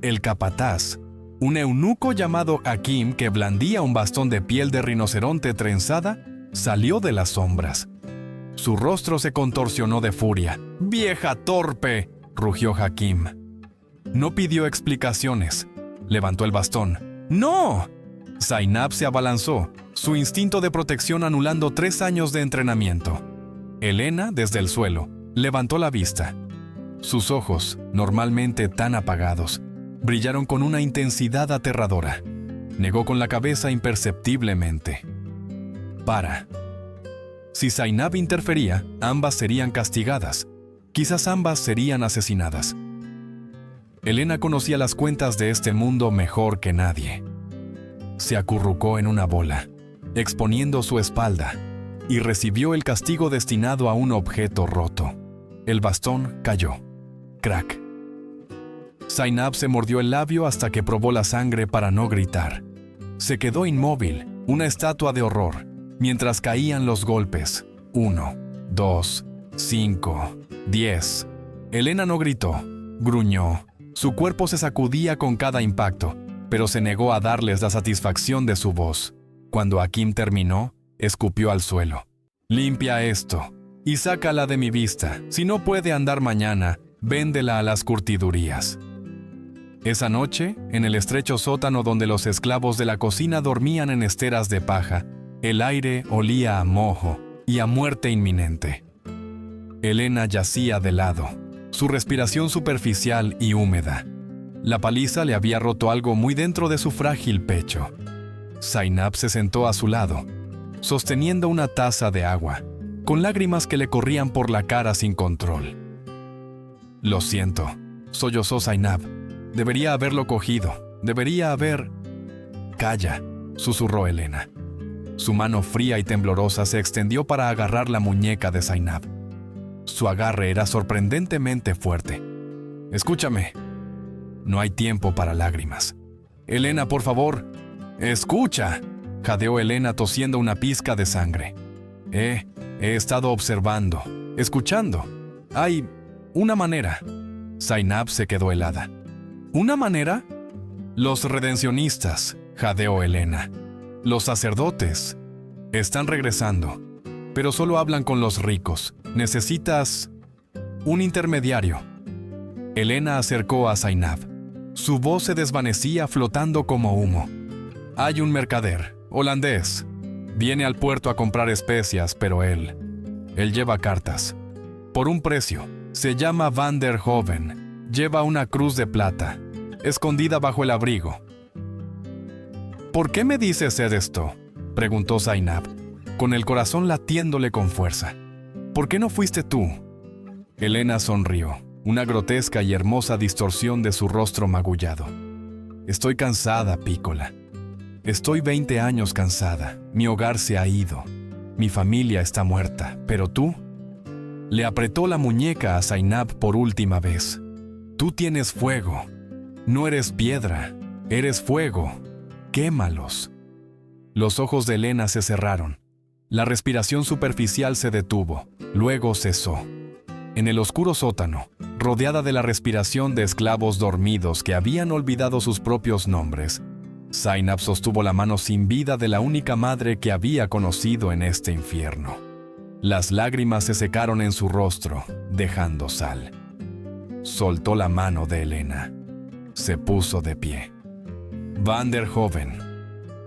el capataz, un eunuco llamado Hakim que blandía un bastón de piel de rinoceronte trenzada, salió de las sombras. Su rostro se contorsionó de furia. «¡Vieja torpe!», rugió Hakim. No pidió explicaciones. Levantó el bastón. «¡No!». Zainab se abalanzó, su instinto de protección anulando 3 años de entrenamiento. Elena, desde el suelo, levantó la vista. Sus ojos, normalmente tan apagados, brillaron con una intensidad aterradora. Negó con la cabeza imperceptiblemente. «Para». Si Zainab interfería, ambas serían castigadas. Quizás ambas serían asesinadas. Elena conocía las cuentas de este mundo mejor que nadie. Se acurrucó en una bola, exponiendo su espalda, y recibió el castigo destinado a un objeto roto. El bastón cayó. Crack. Zainab se mordió el labio hasta que probó la sangre para no gritar. Se quedó inmóvil, una estatua de horror, mientras caían los golpes. 1, 2, 5, 10. Elena no gritó, gruñó. Su cuerpo se sacudía con cada impacto, pero se negó a darles la satisfacción de su voz. Cuando Hakim terminó, escupió al suelo. «Limpia esto y sácala de mi vista. Si no puede andar mañana, véndela a las curtidurías». Esa noche, en el estrecho sótano donde los esclavos de la cocina dormían en esteras de paja, el aire olía a moho y a muerte inminente. Elena yacía de lado, su respiración superficial y húmeda. La paliza le había roto algo muy dentro de su frágil pecho. Zainab se sentó a su lado, sosteniendo una taza de agua, con lágrimas que le corrían por la cara sin control. «Lo siento», sollozó Zainab. «Debería haberlo cogido. Debería haber...» «Calla», susurró Elena. Su mano fría y temblorosa se extendió para agarrar la muñeca de Zainab. Su agarre era sorprendentemente fuerte. «Escúchame. No hay tiempo para lágrimas». «Elena, por favor». «Escucha», jadeó Elena tosiendo una pizca de sangre. He estado observando, escuchando. Hay una manera». Zainab se quedó helada. «¿Una manera?» «Los redencionistas», jadeó Elena. «Los sacerdotes están regresando, pero solo hablan con los ricos. Necesitas un intermediario». Elena acercó a Zainab. Su voz se desvanecía flotando como humo. «Hay un mercader, holandés. Viene al puerto a comprar especias, pero él lleva cartas. Por un precio. Se llama Van der Hoven. Lleva una cruz de plata, escondida bajo el abrigo». «¿Por qué me dices esto?», preguntó Zainab. con el corazón latiéndole con fuerza. ¿Por qué no fuiste tú? Elena sonrió, una grotesca y hermosa distorsión de su rostro magullado. Estoy cansada, Pícola. Estoy 20 años cansada. Mi hogar se ha ido. Mi familia está muerta. Pero tú... Le apretó la muñeca a Zainab por última vez. Tú tienes fuego. No eres piedra. Eres fuego. Quémalos. Los ojos de Elena se cerraron. La respiración superficial se detuvo. Luego cesó. En el oscuro sótano, rodeada de la respiración de esclavos dormidos que habían olvidado sus propios nombres, Zainab sostuvo la mano sin vida de la única madre que había conocido en este infierno. Las lágrimas se secaron en su rostro, dejando sal. Soltó la mano de Elena. Se puso de pie. Van der Hoven,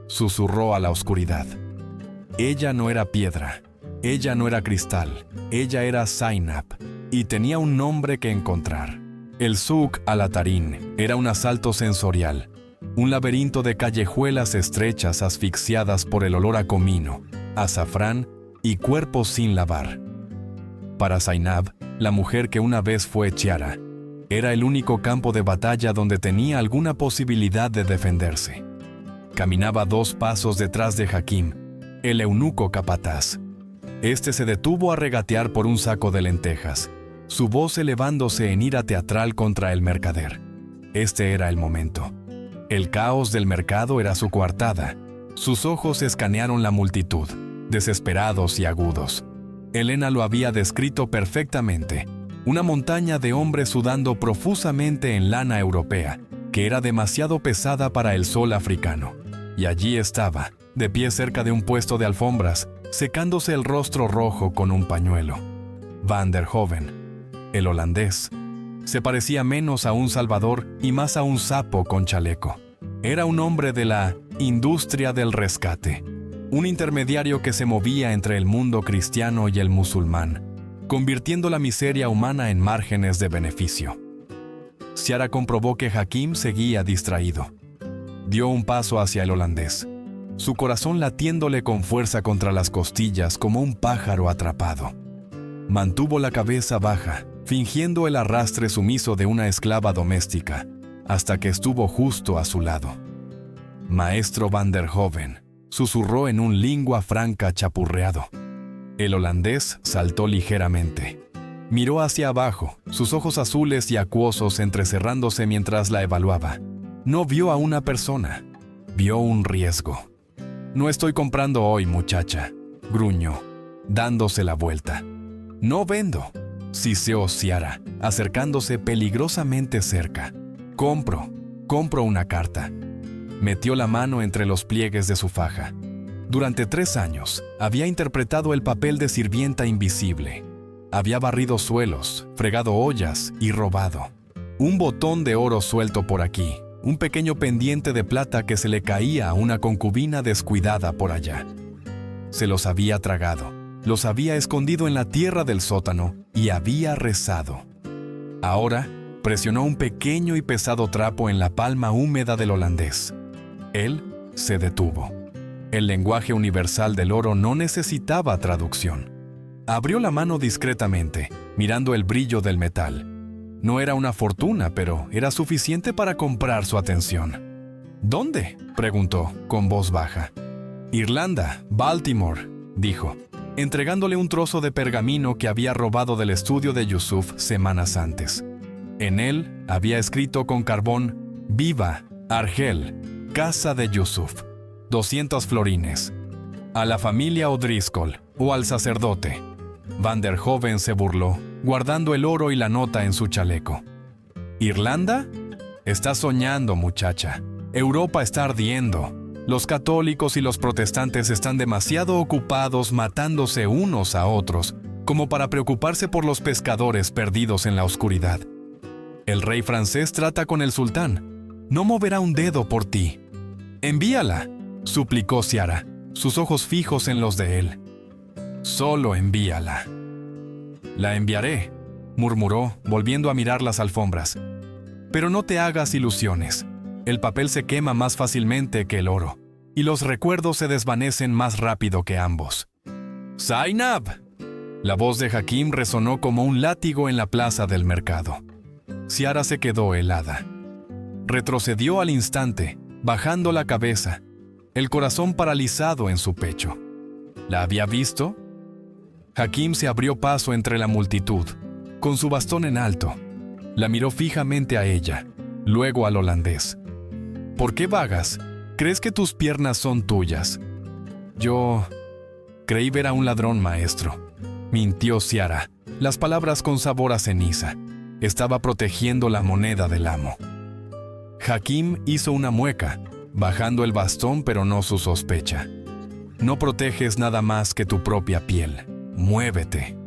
susurró a la oscuridad. Ella no era piedra, ella no era cristal, ella era Zainab, y tenía un nombre que encontrar. El Souk al-Atarín era un asalto sensorial, un laberinto de callejuelas estrechas asfixiadas por el olor a comino, azafrán y cuerpos sin lavar. Para Zainab, la mujer que una vez fue Chiara, era el único campo de batalla donde tenía alguna posibilidad de defenderse. Caminaba 2 pasos detrás de Hakim, el eunuco capataz. Este se detuvo a regatear por un saco de lentejas, su voz elevándose en ira teatral contra el mercader. Este era el momento. El caos del mercado era su coartada. Sus ojos escanearon la multitud, desesperados y agudos. Elena lo había descrito perfectamente. Una montaña de hombres sudando profusamente en lana europea, que era demasiado pesada para el sol africano. Y allí estaba, de pie cerca de un puesto de alfombras, secándose el rostro rojo con un pañuelo. Van der Hoven, el holandés, se parecía menos a un salvador y más a un sapo con chaleco. Era un hombre de la industria del rescate, un intermediario que se movía entre el mundo cristiano y el musulmán, convirtiendo la miseria humana en márgenes de beneficio. Ciara comprobó que Hakim seguía distraído. Dio un paso hacia el holandés, su corazón latiéndole con fuerza contra las costillas como un pájaro atrapado. Mantuvo la cabeza baja, fingiendo el arrastre sumiso de una esclava doméstica, hasta que estuvo justo a su lado. Maestro Van der Hoven, susurró en un lingua franca chapurreado. El holandés saltó ligeramente. Miró hacia abajo, sus ojos azules y acuosos entrecerrándose mientras la evaluaba. No vio a una persona, vio un riesgo. «No estoy comprando hoy, muchacha», gruñó, dándose la vuelta. «No vendo», siseó Ciara, acercándose peligrosamente cerca. Compro una carta». Metió la mano entre los pliegues de su faja. Durante 3 años, había interpretado el papel de sirvienta invisible. Había barrido suelos, fregado ollas y robado. Un botón de oro suelto por aquí, un pequeño pendiente de plata que se le caía a una concubina descuidada por allá. Se los había tragado, los había escondido en la tierra del sótano y había rezado. Ahora, presionó un pequeño y pesado trapo en la palma húmeda del holandés. Él se detuvo. El lenguaje universal del oro no necesitaba traducción. Abrió la mano discretamente, mirando el brillo del metal. No era una fortuna, pero era suficiente para comprar su atención. «¿Dónde?», preguntó, con voz baja. «Irlanda, Baltimore», dijo, entregándole un trozo de pergamino que había robado del estudio de Yusuf semanas antes. En él había escrito con carbón: «Viva, Argel, casa de Yusuf, 200 florines. A la familia O'Driscoll o al sacerdote». Van der Hoven se burló, guardando el oro y la nota en su chaleco. «¿Irlanda? Estás soñando, muchacha. Europa está ardiendo. Los católicos y los protestantes están demasiado ocupados matándose unos a otros como para preocuparse por los pescadores perdidos en la oscuridad. El rey francés trata con el sultán. No moverá un dedo por ti. Envíala», suplicó Ciara, sus ojos fijos en los de él. «Solo envíala». «La enviaré», murmuró, volviendo a mirar las alfombras. «Pero no te hagas ilusiones. El papel se quema más fácilmente que el oro, y los recuerdos se desvanecen más rápido que ambos. ¡Zainab! La voz de Hakim resonó como un látigo en la plaza del mercado. Ziara se quedó helada. Retrocedió al instante, bajando la cabeza, el corazón paralizado en su pecho. ¿La había visto? Hakim se abrió paso entre la multitud, con su bastón en alto. La miró fijamente a ella, luego al holandés. ¿Por qué vagas? ¿Crees que tus piernas son tuyas? Yo creí ver a un ladrón, maestro. Mintió Ziara, las palabras con sabor a ceniza. Estaba protegiendo la moneda del amo. Hakim hizo una mueca, bajando el bastón pero no su sospecha. No proteges nada más que tu propia piel. Muévete.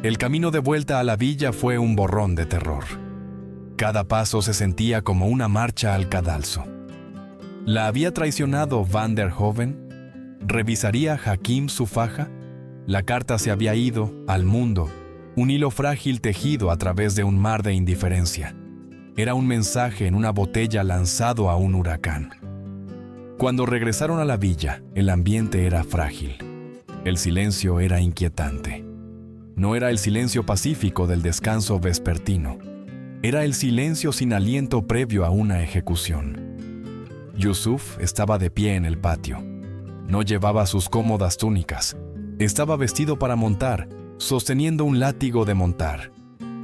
El camino de vuelta a la villa fue un borrón de terror. Cada paso se sentía como una marcha al cadalso. ¿La había traicionado Van der Hoven? ¿Revisaría Hakim su faja? La carta se había ido al mundo, un hilo frágil tejido a través de un mar de indiferencia. Era un mensaje en una botella lanzado a un huracán. Cuando regresaron a la villa, el ambiente era frágil. El silencio era inquietante. No era el silencio pacífico del descanso vespertino. Era el silencio sin aliento previo a una ejecución. Yusuf estaba de pie en el patio. No llevaba sus cómodas túnicas. Estaba vestido para montar, sosteniendo un látigo de montar.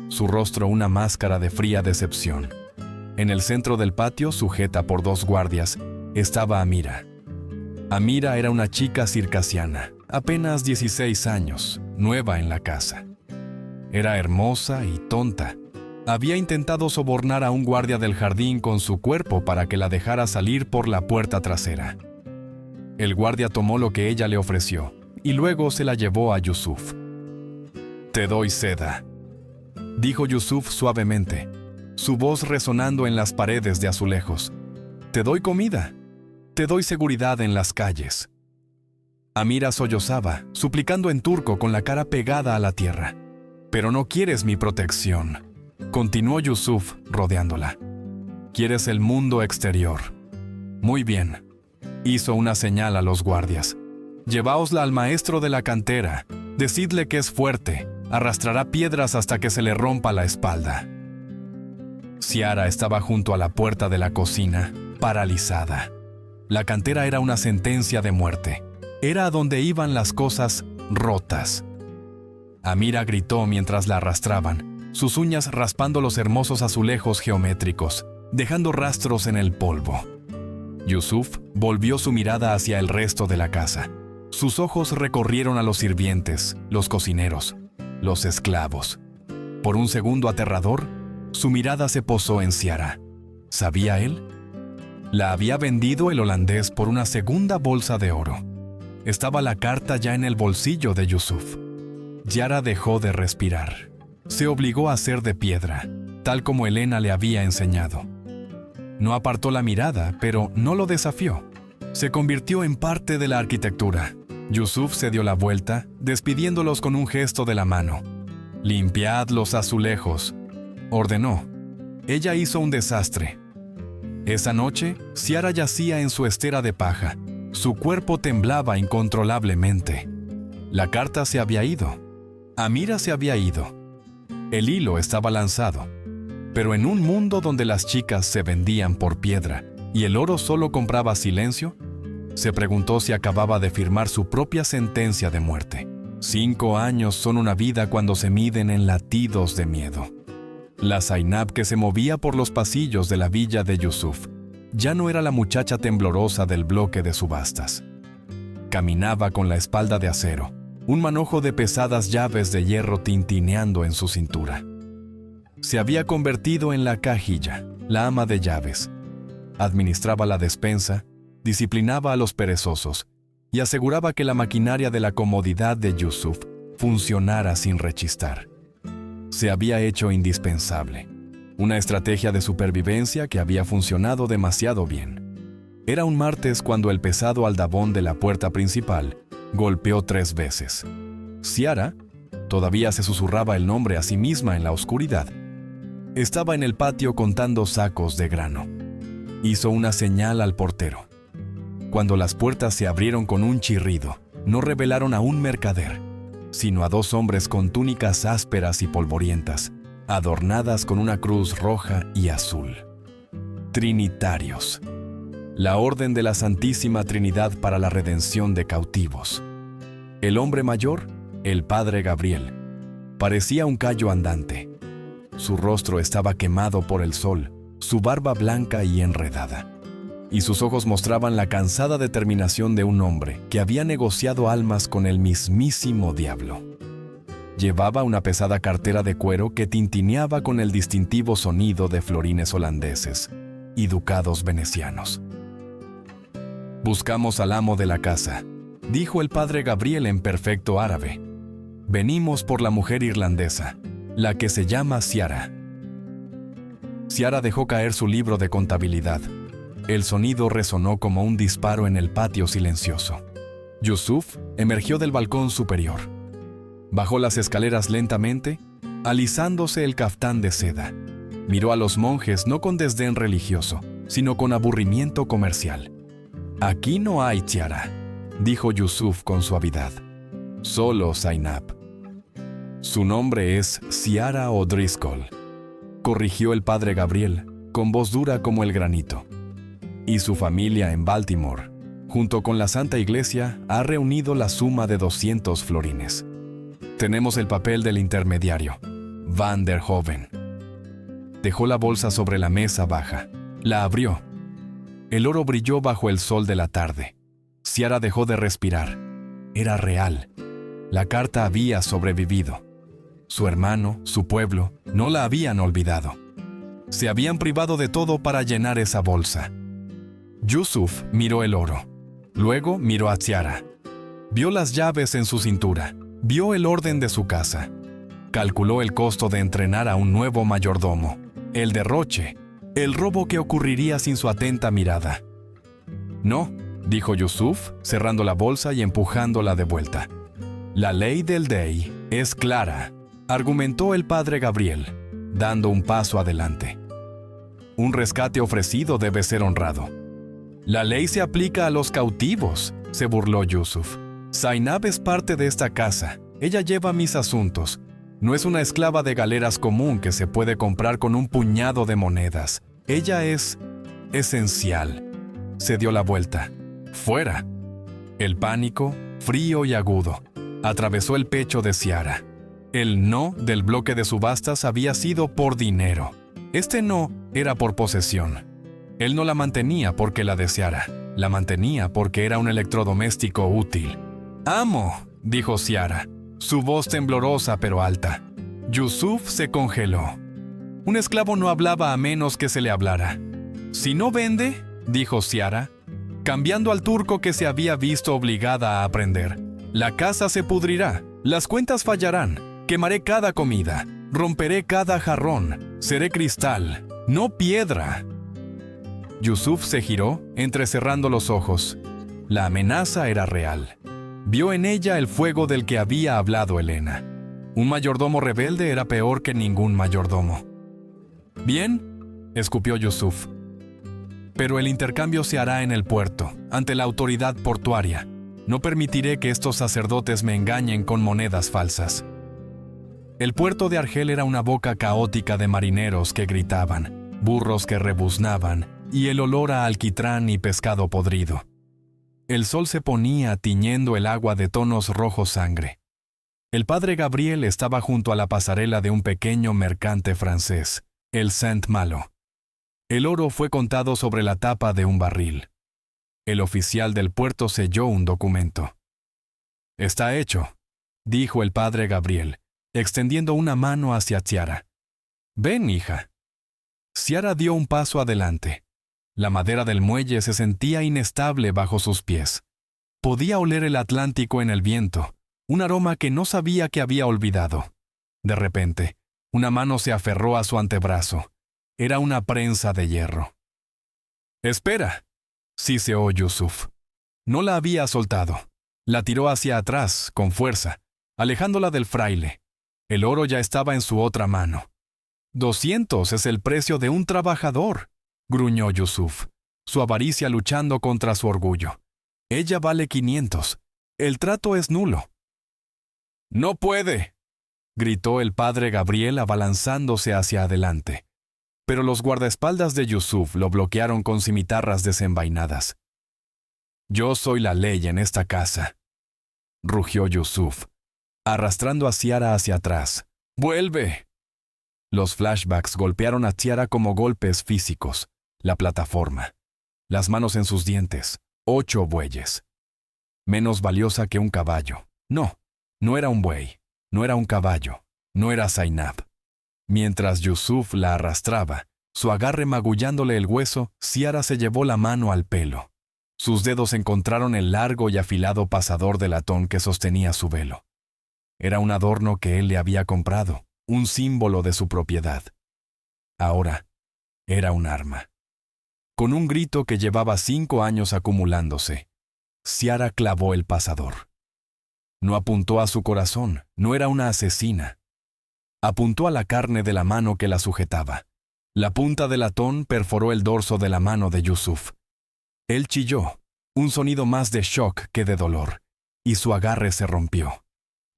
Su rostro una máscara de fría decepción. En el centro del patio, sujeta por 2 guardias, estaba Amira. Amira era una chica circasiana, apenas 16 años, nueva en la casa. Era hermosa y tonta. Había intentado sobornar a un guardia del jardín con su cuerpo para que la dejara salir por la puerta trasera. El guardia tomó lo que ella le ofreció y luego se la llevó a Yusuf. «Te doy seda», dijo Yusuf suavemente, su voz resonando en las paredes de azulejos. «Te doy comida. Te doy seguridad en las calles». Amira sollozaba, suplicando en turco con la cara pegada a la tierra. «Pero no quieres mi protección», continuó Yusuf rodeándola. «Quieres el mundo exterior. Muy bien». Hizo una señal a los guardias. «Llevaosla al maestro de la cantera. Decidle que es fuerte. Arrastrará piedras hasta que se le rompa la espalda». Ziara estaba junto a la puerta de la cocina, paralizada. La cantera era una sentencia de muerte. Era a donde iban las cosas rotas. Amira gritó mientras la arrastraban, sus uñas raspando los hermosos azulejos geométricos, dejando rastros en el polvo. Yusuf volvió su mirada hacia el resto de la casa. Sus ojos recorrieron a los sirvientes, los cocineros, los esclavos. Por un segundo aterrador, su mirada se posó en Ziara. ¿Sabía él? La había vendido el holandés por una segunda bolsa de oro. Estaba la carta ya en el bolsillo de Yusuf. Ziara dejó de respirar. Se obligó a hacer de piedra, tal como Elena le había enseñado. No apartó la mirada, pero no lo desafió. Se convirtió en parte de la arquitectura. Yusuf se dio la vuelta, despidiéndolos con un gesto de la mano. «Limpiad los azulejos», ordenó. Ella hizo un desastre. Esa noche, Ziara yacía en su estera de paja. Su cuerpo temblaba incontrolablemente. La carta se había ido. Amira se había ido. El hilo estaba lanzado. Pero en un mundo donde las chicas se vendían por piedra y el oro solo compraba silencio, se preguntó si acababa de firmar su propia sentencia de muerte. 5 años son una vida cuando se miden en latidos de miedo. La Zainab que se movía por los pasillos de la villa de Yusuf ya no era la muchacha temblorosa del bloque de subastas. Caminaba con la espalda de acero, un manojo de pesadas llaves de hierro tintineando en su cintura. Se había convertido en la cajilla, la ama de llaves. Administraba la despensa, disciplinaba a los perezosos y aseguraba que la maquinaria de la comodidad de Yusuf funcionara sin rechistar. Se había hecho indispensable. Una estrategia de supervivencia que había funcionado demasiado bien. Era un martes cuando el pesado aldabón de la puerta principal golpeó 3 veces. Ziara, todavía se susurraba el nombre a sí misma en la oscuridad, estaba en el patio contando sacos de grano. Hizo una señal al portero. Cuando las puertas se abrieron con un chirrido, no revelaron a un mercader, sino a dos hombres con túnicas ásperas y polvorientas, adornadas con una cruz roja y azul. Trinitarios, la orden de la Santísima Trinidad para la redención de cautivos. El hombre mayor, el padre Gabriel, parecía un callo andante. Su rostro estaba quemado por el sol, su barba blanca y enredada, y sus ojos mostraban la cansada determinación de un hombre que había negociado almas con el mismísimo diablo. Llevaba una pesada cartera de cuero que tintineaba con el distintivo sonido de florines holandeses y ducados venecianos. «Buscamos al amo de la casa», dijo el padre Gabriel en perfecto árabe. «Venimos por la mujer irlandesa, la que se llama Ciara». Ciara dejó caer su libro de contabilidad. El sonido resonó como un disparo en el patio silencioso. Yusuf emergió del balcón superior. Bajó las escaleras lentamente, alisándose el caftán de seda. Miró a los monjes no con desdén religioso, sino con aburrimiento comercial. «Aquí no hay Ciara», dijo Yusuf con suavidad. «Solo Zainab». «Su nombre es Ciara O'Driscoll», corrigió el padre Gabriel, con voz dura como el granito. «Y su familia en Baltimore, junto con la Santa Iglesia, ha reunido la suma de 200 florines. Tenemos el papel del intermediario, Van der Hoven». Dejó la bolsa sobre la mesa baja. La abrió. El oro brilló bajo el sol de la tarde. Ciara dejó de respirar. Era real. La carta había sobrevivido. Su hermano, su pueblo, no la habían olvidado. Se habían privado de todo para llenar esa bolsa. Yusuf miró el oro. Luego miró a Ciara. Vio las llaves en su cintura. Vio el orden de su casa. Calculó el costo de entrenar a un nuevo mayordomo. El derroche. El robo que ocurriría sin su atenta mirada. «No», dijo Yusuf, cerrando la bolsa y empujándola de vuelta. «La ley del Dey es clara», argumentó el padre Gabriel, dando un paso adelante. «Un rescate ofrecido debe ser honrado». «La ley se aplica a los cautivos», se burló Yusuf. «Zainab es parte de esta casa. Ella lleva mis asuntos. No es una esclava de galeras común que se puede comprar con un puñado de monedas. Ella es esencial». Se dio la vuelta. «Fuera». El pánico, frío y agudo, atravesó el pecho de Ciara. El no del bloque de subastas había sido por dinero. Este no era por posesión. Él no la mantenía porque la deseara. La mantenía porque era un electrodoméstico útil. «Amo», dijo Ciara, su voz temblorosa pero alta. Yusuf se congeló. Un esclavo no hablaba a menos que se le hablara. «Si no vende», dijo Ciara, cambiando al turco que se había visto obligada a aprender, «la casa se pudrirá, las cuentas fallarán, quemaré cada comida, romperé cada jarrón, seré cristal, no piedra». Yusuf se giró, entrecerrando los ojos. La amenaza era real. Vio en ella el fuego del que había hablado Elena. Un mayordomo rebelde era peor que ningún mayordomo. «Bien», escupió Yusuf, «pero el intercambio se hará en el puerto, ante la autoridad portuaria. No permitiré que estos sacerdotes me engañen con monedas falsas». El puerto de Argel era una boca caótica de marineros que gritaban, burros que rebuznaban, y el olor a alquitrán y pescado podrido. El sol se ponía tiñendo el agua de tonos rojo sangre. El padre Gabriel estaba junto a la pasarela de un pequeño mercante francés, el Saint-Malo. El oro fue contado sobre la tapa de un barril. El oficial del puerto selló un documento. «Está hecho», dijo el padre Gabriel, extendiendo una mano hacia Ciara. «Ven, hija». Ciara dio un paso adelante. La madera del muelle se sentía inestable bajo sus pies. Podía oler el Atlántico en el viento, un aroma que no sabía que había olvidado. De repente, una mano se aferró a su antebrazo. Era una prensa de hierro. «Espera», siseó Yusuf. No la había soltado. La tiró hacia atrás, con fuerza, alejándola del fraile. El oro ya estaba en su otra mano. «200 es el precio de un trabajador», gruñó Yusuf, su avaricia luchando contra su orgullo. «Ella vale 500. El trato es nulo. «¡No puede!», gritó el padre Gabriel abalanzándose hacia adelante. Pero los guardaespaldas de Yusuf lo bloquearon con cimitarras desenvainadas. «Yo soy la ley en esta casa», rugió Yusuf, arrastrando a Ciara hacia atrás. «¡Vuelve!». Los flashbacks golpearon a Ciara como golpes físicos. La plataforma, las manos en sus dientes, 8 bueyes. Menos valiosa que un caballo. No, no era un buey, no era un caballo, no era Zainab. Mientras Yusuf la arrastraba, su agarre magullándole el hueso, Ciara se llevó la mano al pelo. Sus dedos encontraron el largo y afilado pasador de latón que sostenía su velo. Era un adorno que él le había comprado, un símbolo de su propiedad. Ahora, era un arma. Con un grito que llevaba 5 años acumulándose, Ciara clavó el pasador. No apuntó a su corazón, no era una asesina. Apuntó a la carne de la mano que la sujetaba. La punta del latón perforó el dorso de la mano de Yusuf. Él chilló, un sonido más de shock que de dolor, y su agarre se rompió.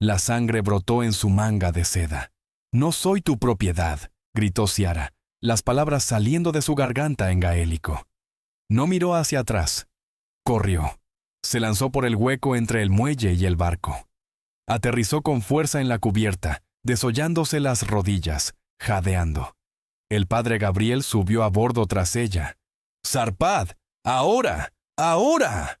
La sangre brotó en su manga de seda. «No soy tu propiedad», gritó Ciara, las palabras saliendo de su garganta en gaélico. No miró hacia atrás. Corrió. Se lanzó por el hueco entre el muelle y el barco. Aterrizó con fuerza en la cubierta, desollándose las rodillas, jadeando. El padre Gabriel subió a bordo tras ella. «¡Zarpad! ¡Ahora! ¡Ahora!».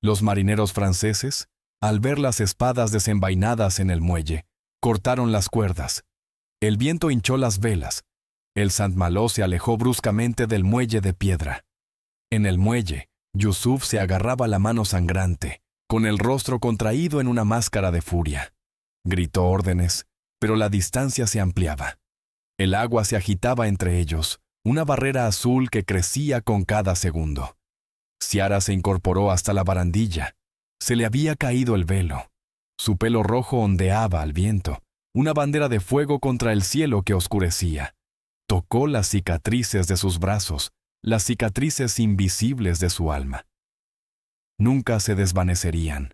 Los marineros franceses, al ver las espadas desenvainadas en el muelle, cortaron las cuerdas. El viento hinchó las velas. El Saint-Malo se alejó bruscamente del muelle de piedra. En el muelle, Yusuf se agarraba la mano sangrante, con el rostro contraído en una máscara de furia. Gritó órdenes, pero la distancia se ampliaba. El agua se agitaba entre ellos, una barrera azul que crecía con cada segundo. Ciara se incorporó hasta la barandilla. Se le había caído el velo. Su pelo rojo ondeaba al viento, una bandera de fuego contra el cielo que oscurecía. Tocó las cicatrices de sus brazos, las cicatrices invisibles de su alma. Nunca se desvanecerían,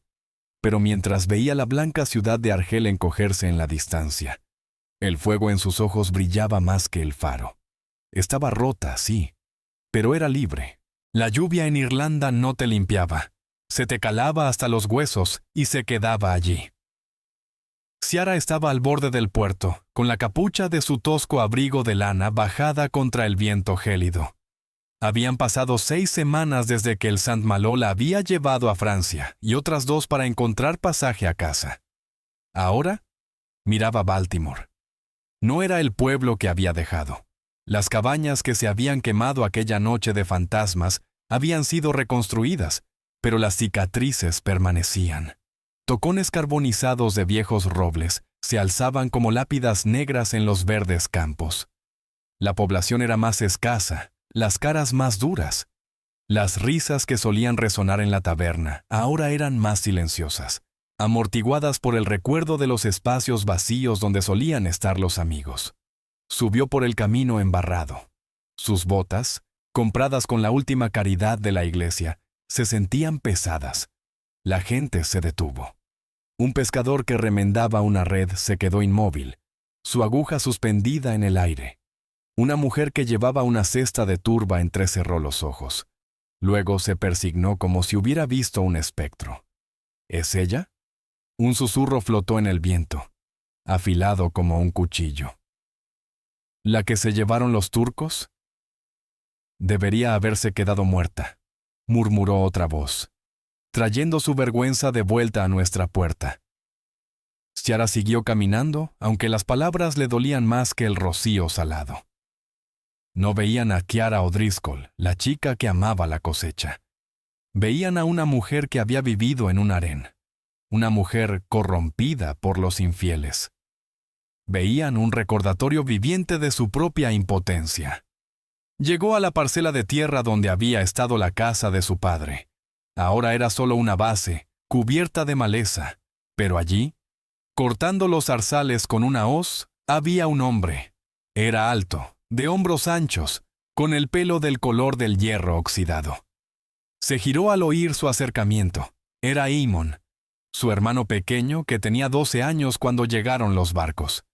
pero mientras veía la blanca ciudad de Argel encogerse en la distancia, el fuego en sus ojos brillaba más que el faro. Estaba rota, sí, pero era libre. La lluvia en Irlanda no te limpiaba. Se te calaba hasta los huesos y se quedaba allí. Ciara estaba al borde del puerto, con la capucha de su tosco abrigo de lana bajada contra el viento gélido. Habían pasado 6 semanas desde que el Saint-Malo la había llevado a Francia y otras 2 para encontrar pasaje a casa. Ahora, miraba Baltimore. No era el pueblo que había dejado. Las cabañas que se habían quemado aquella noche de fantasmas habían sido reconstruidas, pero las cicatrices permanecían. Tocones carbonizados de viejos robles se alzaban como lápidas negras en los verdes campos. La población era más escasa, las caras más duras. Las risas que solían resonar en la taberna ahora eran más silenciosas, amortiguadas por el recuerdo de los espacios vacíos donde solían estar los amigos. Subió por el camino embarrado. Sus botas, compradas con la última caridad de la iglesia, se sentían pesadas. La gente se detuvo. Un pescador que remendaba una red se quedó inmóvil, su aguja suspendida en el aire. Una mujer que llevaba una cesta de turba entrecerró los ojos. Luego se persignó como si hubiera visto un espectro. ¿Es ella? Un susurro flotó en el viento, afilado como un cuchillo. ¿La que se llevaron los turcos? Debería haberse quedado muerta, murmuró otra voz, trayendo su vergüenza de vuelta a nuestra puerta. Ciara siguió caminando, aunque las palabras le dolían más que el rocío salado. No veían a Chiara O'Driscoll, la chica que amaba la cosecha. Veían a una mujer que había vivido en un harén, una mujer corrompida por los infieles. Veían un recordatorio viviente de su propia impotencia. Llegó a la parcela de tierra donde había estado la casa de su padre. Ahora era solo una base, cubierta de maleza, pero allí, cortando los zarzales con una hoz, había un hombre. Era alto, de hombros anchos, con el pelo del color del hierro oxidado. Se giró al oír su acercamiento, Era Aemon, su hermano pequeño que tenía 12 años cuando llegaron los barcos.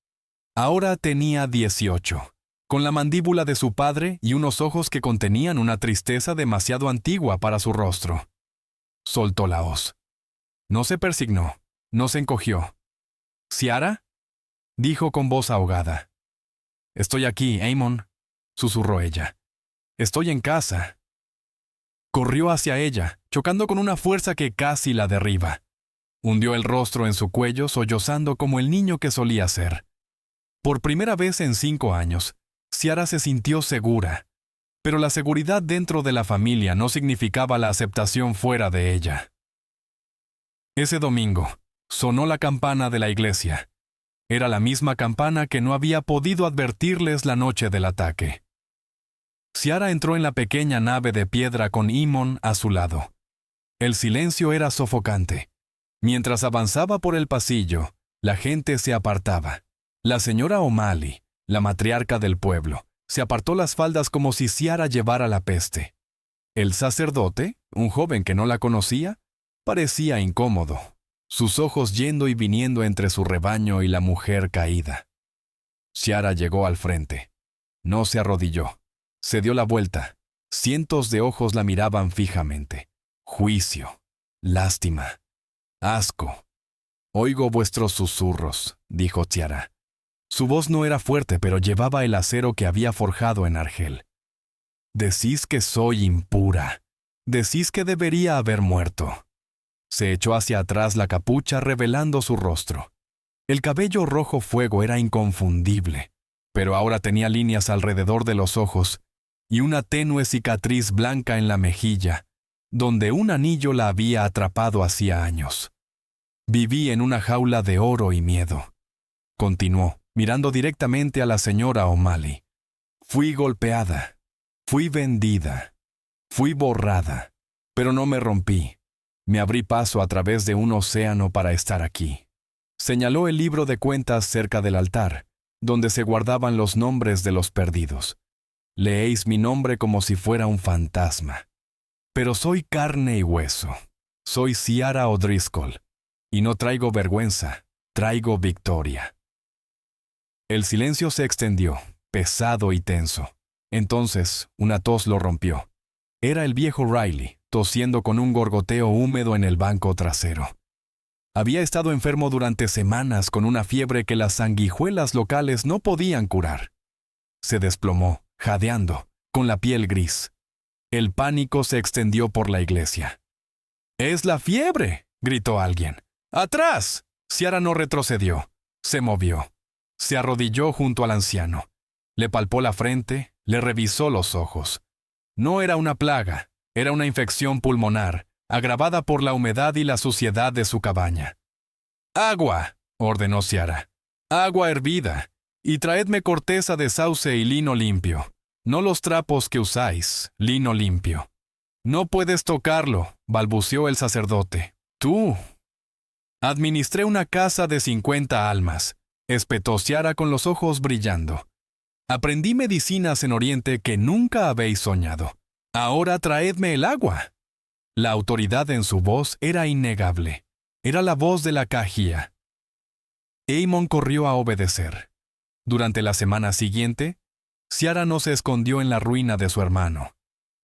Ahora tenía 18, con la mandíbula de su padre y unos ojos que contenían una tristeza demasiado antigua para su rostro. Soltó la hoz. No se persignó, no se encogió. —¿Ciara? —dijo con voz ahogada. —Estoy aquí, Aemon —susurró ella—. Estoy en casa. Corrió hacia ella, chocando con una fuerza que casi la derriba. Hundió el rostro en su cuello, sollozando como el niño que solía ser. Por primera vez en 5 años, Ciara se sintió segura, pero la seguridad dentro de la familia no significaba la aceptación fuera de ella. Ese domingo, sonó la campana de la iglesia. Era la misma campana que no había podido advertirles la noche del ataque. Ciara entró en la pequeña nave de piedra con Aemon a su lado. El silencio era sofocante. Mientras avanzaba por el pasillo, la gente se apartaba. La señora O'Malley, la matriarca del pueblo, se apartó las faldas como si Ciara llevara la peste. El sacerdote, un joven que no la conocía, parecía incómodo, sus ojos yendo y viniendo entre su rebaño y la mujer caída. Ciara llegó al frente. No se arrodilló. Se dio la vuelta. Cientos de ojos la miraban fijamente. Juicio, lástima, asco. «Oigo vuestros susurros», dijo Ciara. Su voz no era fuerte, pero llevaba el acero que había forjado en Argel. «Decís que soy impura. Decís que debería haber muerto». Se echó hacia atrás la capucha revelando su rostro. El cabello rojo fuego era inconfundible, pero ahora tenía líneas alrededor de los ojos y una tenue cicatriz blanca en la mejilla, donde un anillo la había atrapado hacía años. «Viví en una jaula de oro y miedo», continuó, mirando directamente a la señora O'Malley. «Fui golpeada, fui vendida, fui borrada, pero no me rompí. Me abrí paso a través de un océano para estar aquí». Señaló el libro de cuentas cerca del altar, donde se guardaban los nombres de los perdidos. «Leéis mi nombre como si fuera un fantasma. Pero soy carne y hueso. Soy Ciara O'Driscoll. Y no traigo vergüenza, traigo victoria». El silencio se extendió, pesado y tenso. Entonces, una tos lo rompió. Era el viejo Riley, tosiendo con un gorgoteo húmedo en el banco trasero. Había estado enfermo durante semanas con una fiebre que las sanguijuelas locales no podían curar. Se desplomó, jadeando, con la piel gris. El pánico se extendió por la iglesia. «¡Es la fiebre!», gritó alguien. «¡Atrás!». Ciara no retrocedió. Se movió. Se arrodilló junto al anciano. Le palpó la frente, le revisó los ojos. No era una plaga, era una infección pulmonar, agravada por la humedad y la suciedad de su cabaña. «¡Agua!», ordenó Ciara. «¡Agua hervida! Y traedme corteza de sauce y lino limpio. No los trapos que usáis, lino limpio». «No puedes tocarlo», balbuceó el sacerdote. «Tú». «Administré una casa de 50 almas», espetó Ciara con los ojos brillando. «Aprendí medicinas en Oriente que nunca habéis soñado. Ahora traedme el agua». La autoridad en su voz era innegable. Era la voz de la Cajía. Aemon corrió a obedecer. Durante la semana siguiente, Ciara no se escondió en la ruina de su hermano.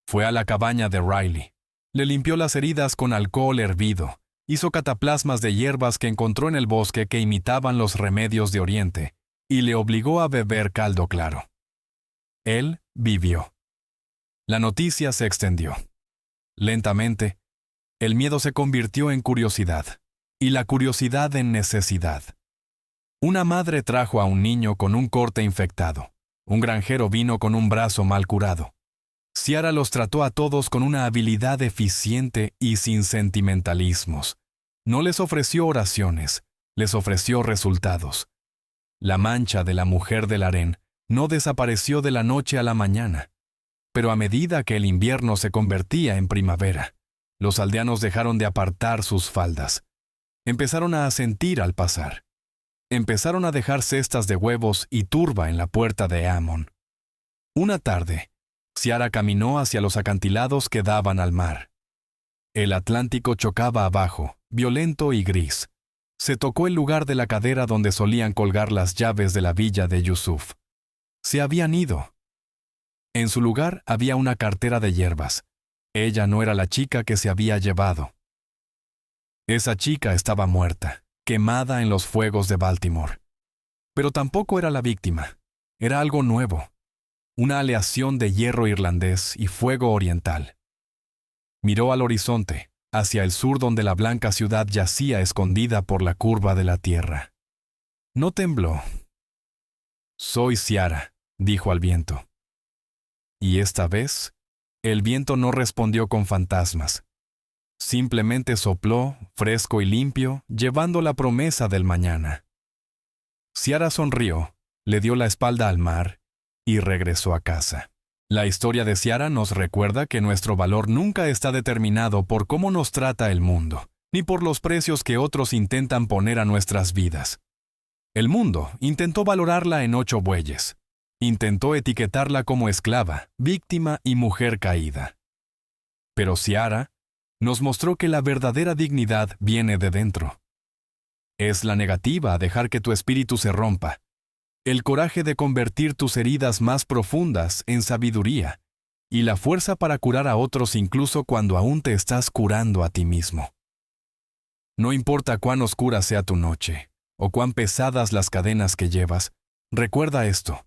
Fue a la cabaña de Riley. Le limpió las heridas con alcohol hervido. Hizo cataplasmas de hierbas que encontró en el bosque que imitaban los remedios de Oriente, y le obligó a beber caldo claro. Él vivió. La noticia se extendió. Lentamente, el miedo se convirtió en curiosidad, y la curiosidad en necesidad. Una madre trajo a un niño con un corte infectado. Un granjero vino con un brazo mal curado. Ciara los trató a todos con una habilidad eficiente y sin sentimentalismos. No les ofreció oraciones, les ofreció resultados. La mancha de la mujer del harén no desapareció de la noche a la mañana. Pero a medida que el invierno se convertía en primavera, los aldeanos dejaron de apartar sus faldas. Empezaron a asentir al pasar. Empezaron a dejar cestas de huevos y turba en la puerta de Aemon. Una tarde, Ciara caminó hacia los acantilados que daban al mar. El Atlántico chocaba abajo, violento y gris. Se tocó el lugar de la cadera donde solían colgar las llaves de la villa de Yusuf. Se habían ido. En su lugar había una cartera de hierbas. Ella no era la chica que se había llevado. Esa chica estaba muerta, quemada en los fuegos de Baltimore. Pero tampoco era la víctima. Era algo nuevo. Una aleación de hierro irlandés y fuego oriental. Miró al horizonte, hacia el sur donde la blanca ciudad yacía escondida por la curva de la tierra. No tembló. «Soy Ciara», dijo al viento. Y esta vez, el viento no respondió con fantasmas. Simplemente sopló, fresco y limpio, llevando la promesa del mañana. Ciara sonrió, le dio la espalda al mar y regresó a casa. La historia de Ciara nos recuerda que nuestro valor nunca está determinado por cómo nos trata el mundo, ni por los precios que otros intentan poner a nuestras vidas. El mundo intentó valorarla en 8 bueyes. Intentó etiquetarla como esclava, víctima y mujer caída. Pero Ciara nos mostró que la verdadera dignidad viene de dentro. Es la negativa a dejar que tu espíritu se rompa, el coraje de convertir tus heridas más profundas en sabiduría y la fuerza para curar a otros incluso cuando aún te estás curando a ti mismo. No importa cuán oscura sea tu noche o cuán pesadas las cadenas que llevas, recuerda esto.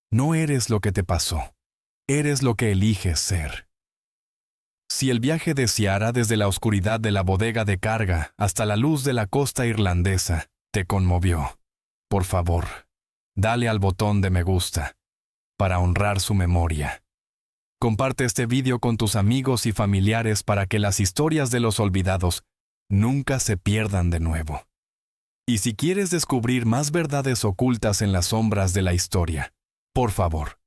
No eres lo que te pasó, eres lo que eliges ser. Si el viaje de Ciara desde la oscuridad de la bodega de carga hasta la luz de la costa irlandesa te conmovió, por favor, dale al botón de me gusta para honrar su memoria. Comparte este video con tus amigos y familiares para que las historias de los olvidados nunca se pierdan de nuevo. Y si quieres descubrir más verdades ocultas en las sombras de la historia, por favor,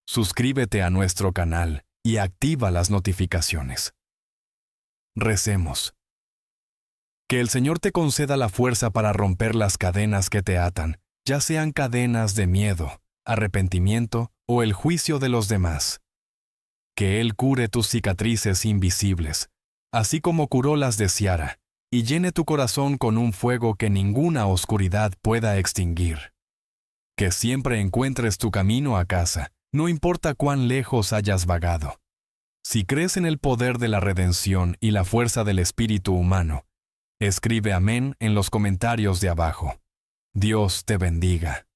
suscríbete a nuestro canal y activa las notificaciones. Recemos. Que el Señor te conceda la fuerza para romper las cadenas que te atan, ya sean cadenas de miedo, arrepentimiento o el juicio de los demás. Que Él cure tus cicatrices invisibles, así como curó las de Ciara, y llene tu corazón con un fuego que ninguna oscuridad pueda extinguir. Que siempre encuentres tu camino a casa, no importa cuán lejos hayas vagado. Si crees en el poder de la redención y la fuerza del espíritu humano, escribe amén en los comentarios de abajo. Dios te bendiga.